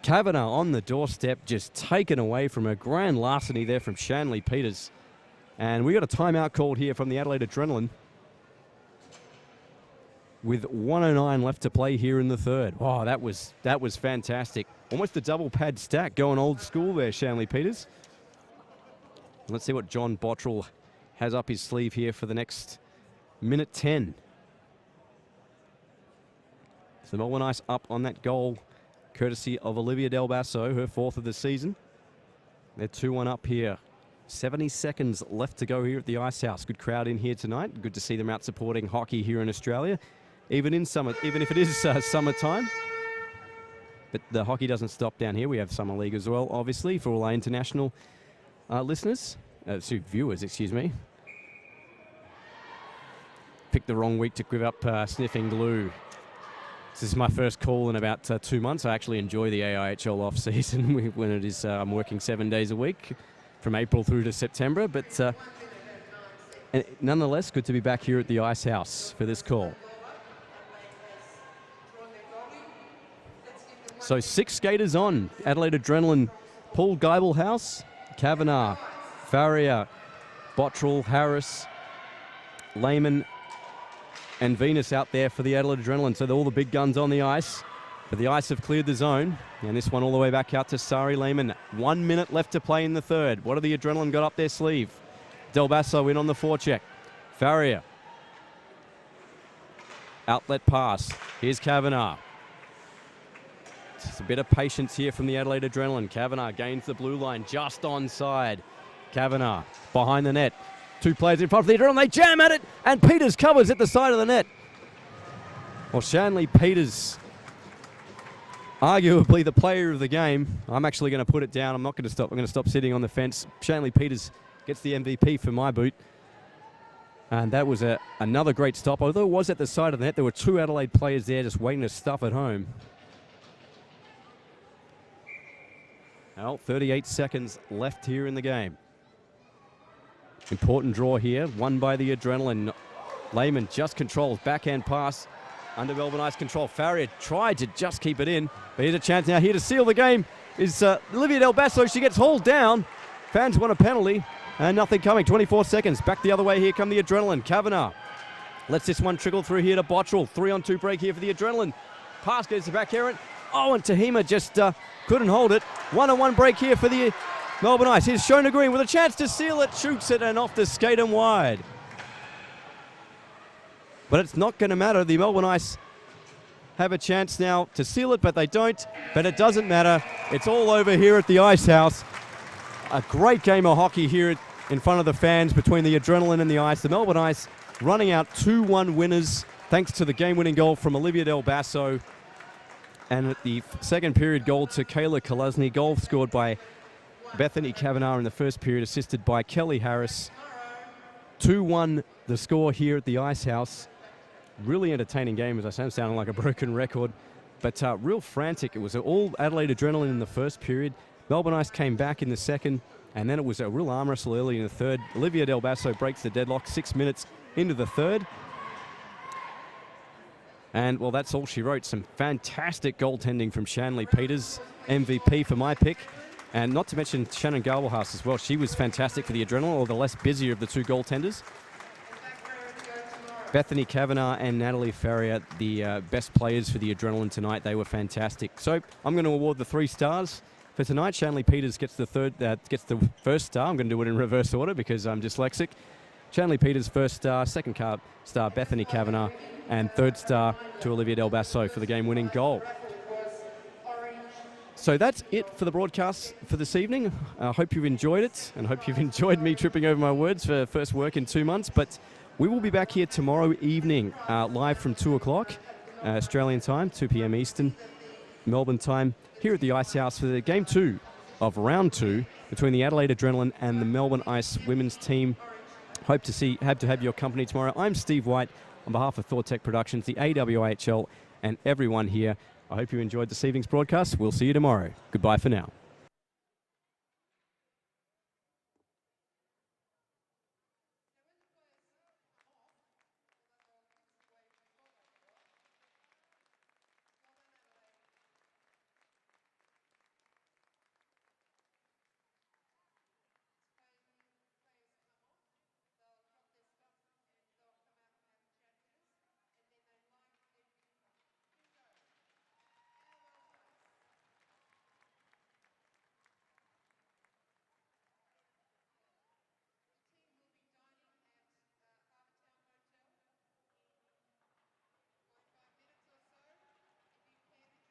Kavanagh on the doorstep, just taken away from a grand larceny there from Shanley Peters. And we got a timeout called here from the Adelaide Adrenaline with 1:09 left to play here in the third. Oh, that was fantastic. Almost a double pad stack, going old school there, Shanley Peters. Let's see what John Bottrell has up his sleeve here for the next minute 10. So Melbourne Ice up on that goal, courtesy of Olivia Del Basso, her 4th of the season. They're 2-1 up here. 70 seconds left to go here at the Ice House. Good crowd in here tonight. Good to see them out supporting hockey here in Australia, even if it is summertime. But the hockey doesn't stop down here. We have Summer League as well, obviously, for all our international viewers, excuse me. Picked the wrong week to give up sniffing glue. This is my first call in about 2 months. I actually enjoy the AIHL off-season when it is I'm working 7 days a week from April through to September. But nonetheless, good to be back here at the Ice House for this call. So 6 skaters on. Adelaide Adrenaline, Paul Geibelhaus, Kavanagh, Farrier, Bottrell, Harris, Lehman, and Venus out there for the Adelaide Adrenaline. So all the big guns on the ice. But the Ice have cleared the zone. And this one all the way back out to Sari Lehman. 1 minute left to play in the third. What have the Adrenaline got up their sleeve? Del Basso in on the forecheck. Farrier. Outlet pass. Here's Kavanagh. Just a bit of patience here from the Adelaide Adrenaline. Kavanagh gains the blue line just onside. Kavanagh behind the net. 2 players in front of the Adrenaline. They jam at it, and Peters covers at the side of the net. Well, Shanley Peters, arguably the player of the game. I'm actually going to put it down. I'm not going to stop. I'm going to stop sitting on the fence. Shanley Peters gets the MVP for my boot. And that was another great stop. Although it was at the side of the net, there were 2 Adelaide players there just waiting to stuff it home. Well, 38 seconds left here in the game. Important draw here, won by the Adrenaline. Lehman just controls, backhand pass under Melbourne Ice control. Farrier tried to just keep it in, but here's a chance now here to seal the game is Olivia Del Basso. She gets hauled down. Fans want a penalty, and nothing coming. 24 seconds. Back the other way, here come the Adrenaline. Kavanagh lets this one trickle through here to Bottrell. 3-on-2 break here for the Adrenaline. Pass goes to back Heron. Oh, and Tahima just couldn't hold it. 1-on-1 break here for the Melbourne Ice. Here's Shona Green with a chance to seal it. Shoots it and off the skate and wide. But it's not going to matter. The Melbourne Ice have a chance now to seal it, but they don't. But it doesn't matter. It's all over here at the Ice House. A great game of hockey here in front of the fans between the Adrenaline and the Ice. The Melbourne Ice running out 2-1 winners thanks to the game-winning goal from Olivia Del Basso. And at the second period goal to Kayla Kolesny. Goal scored by Bethany Kavanagh in the first period, assisted by Kelly Harris. 2-1 the score here at the Ice House. Really entertaining game, as I say. I'm sounding like a broken record. But real frantic. It was all Adelaide Adrenaline in the first period. Melbourne Ice came back in the second. And then it was a real arm wrestle early in the third. Olivia Del Basso breaks the deadlock 6 minutes into the third. And, well, that's all she wrote. Some fantastic goaltending from Shanley Peters, MVP for my pick. And not to mention Shannon Geibelhaus as well. She was fantastic for the Adrenaline, or the less busier of the 2 goaltenders. Bethany Kavanagh and Natalie Farrier, the best players for the Adrenaline tonight. They were fantastic. So I'm going to award the 3 stars for tonight. Shanley Peters gets the first star. I'm going to do it in reverse order because I'm dyslexic. Shanley Peters, first star. Second star, Bethany Kavanagh. And third star to Olivia Del Basso for the game-winning goal. So that's it for the broadcast for this evening. I hope you've enjoyed it, and hope you've enjoyed me tripping over my words for first work in 2 months. But we will be back here tomorrow evening, live from 2 o'clock Australian time, 2 p.m. Eastern, Melbourne time, here at the Ice House for the Game 2 of Round 2 between the Adelaide Adrenaline and the Melbourne Ice women's team. Hope to have your company tomorrow. I'm Steve White on behalf of ThoughtTech Productions, the AWHL, and everyone here. I hope you enjoyed this evening's broadcast. We'll see you tomorrow. Goodbye for now.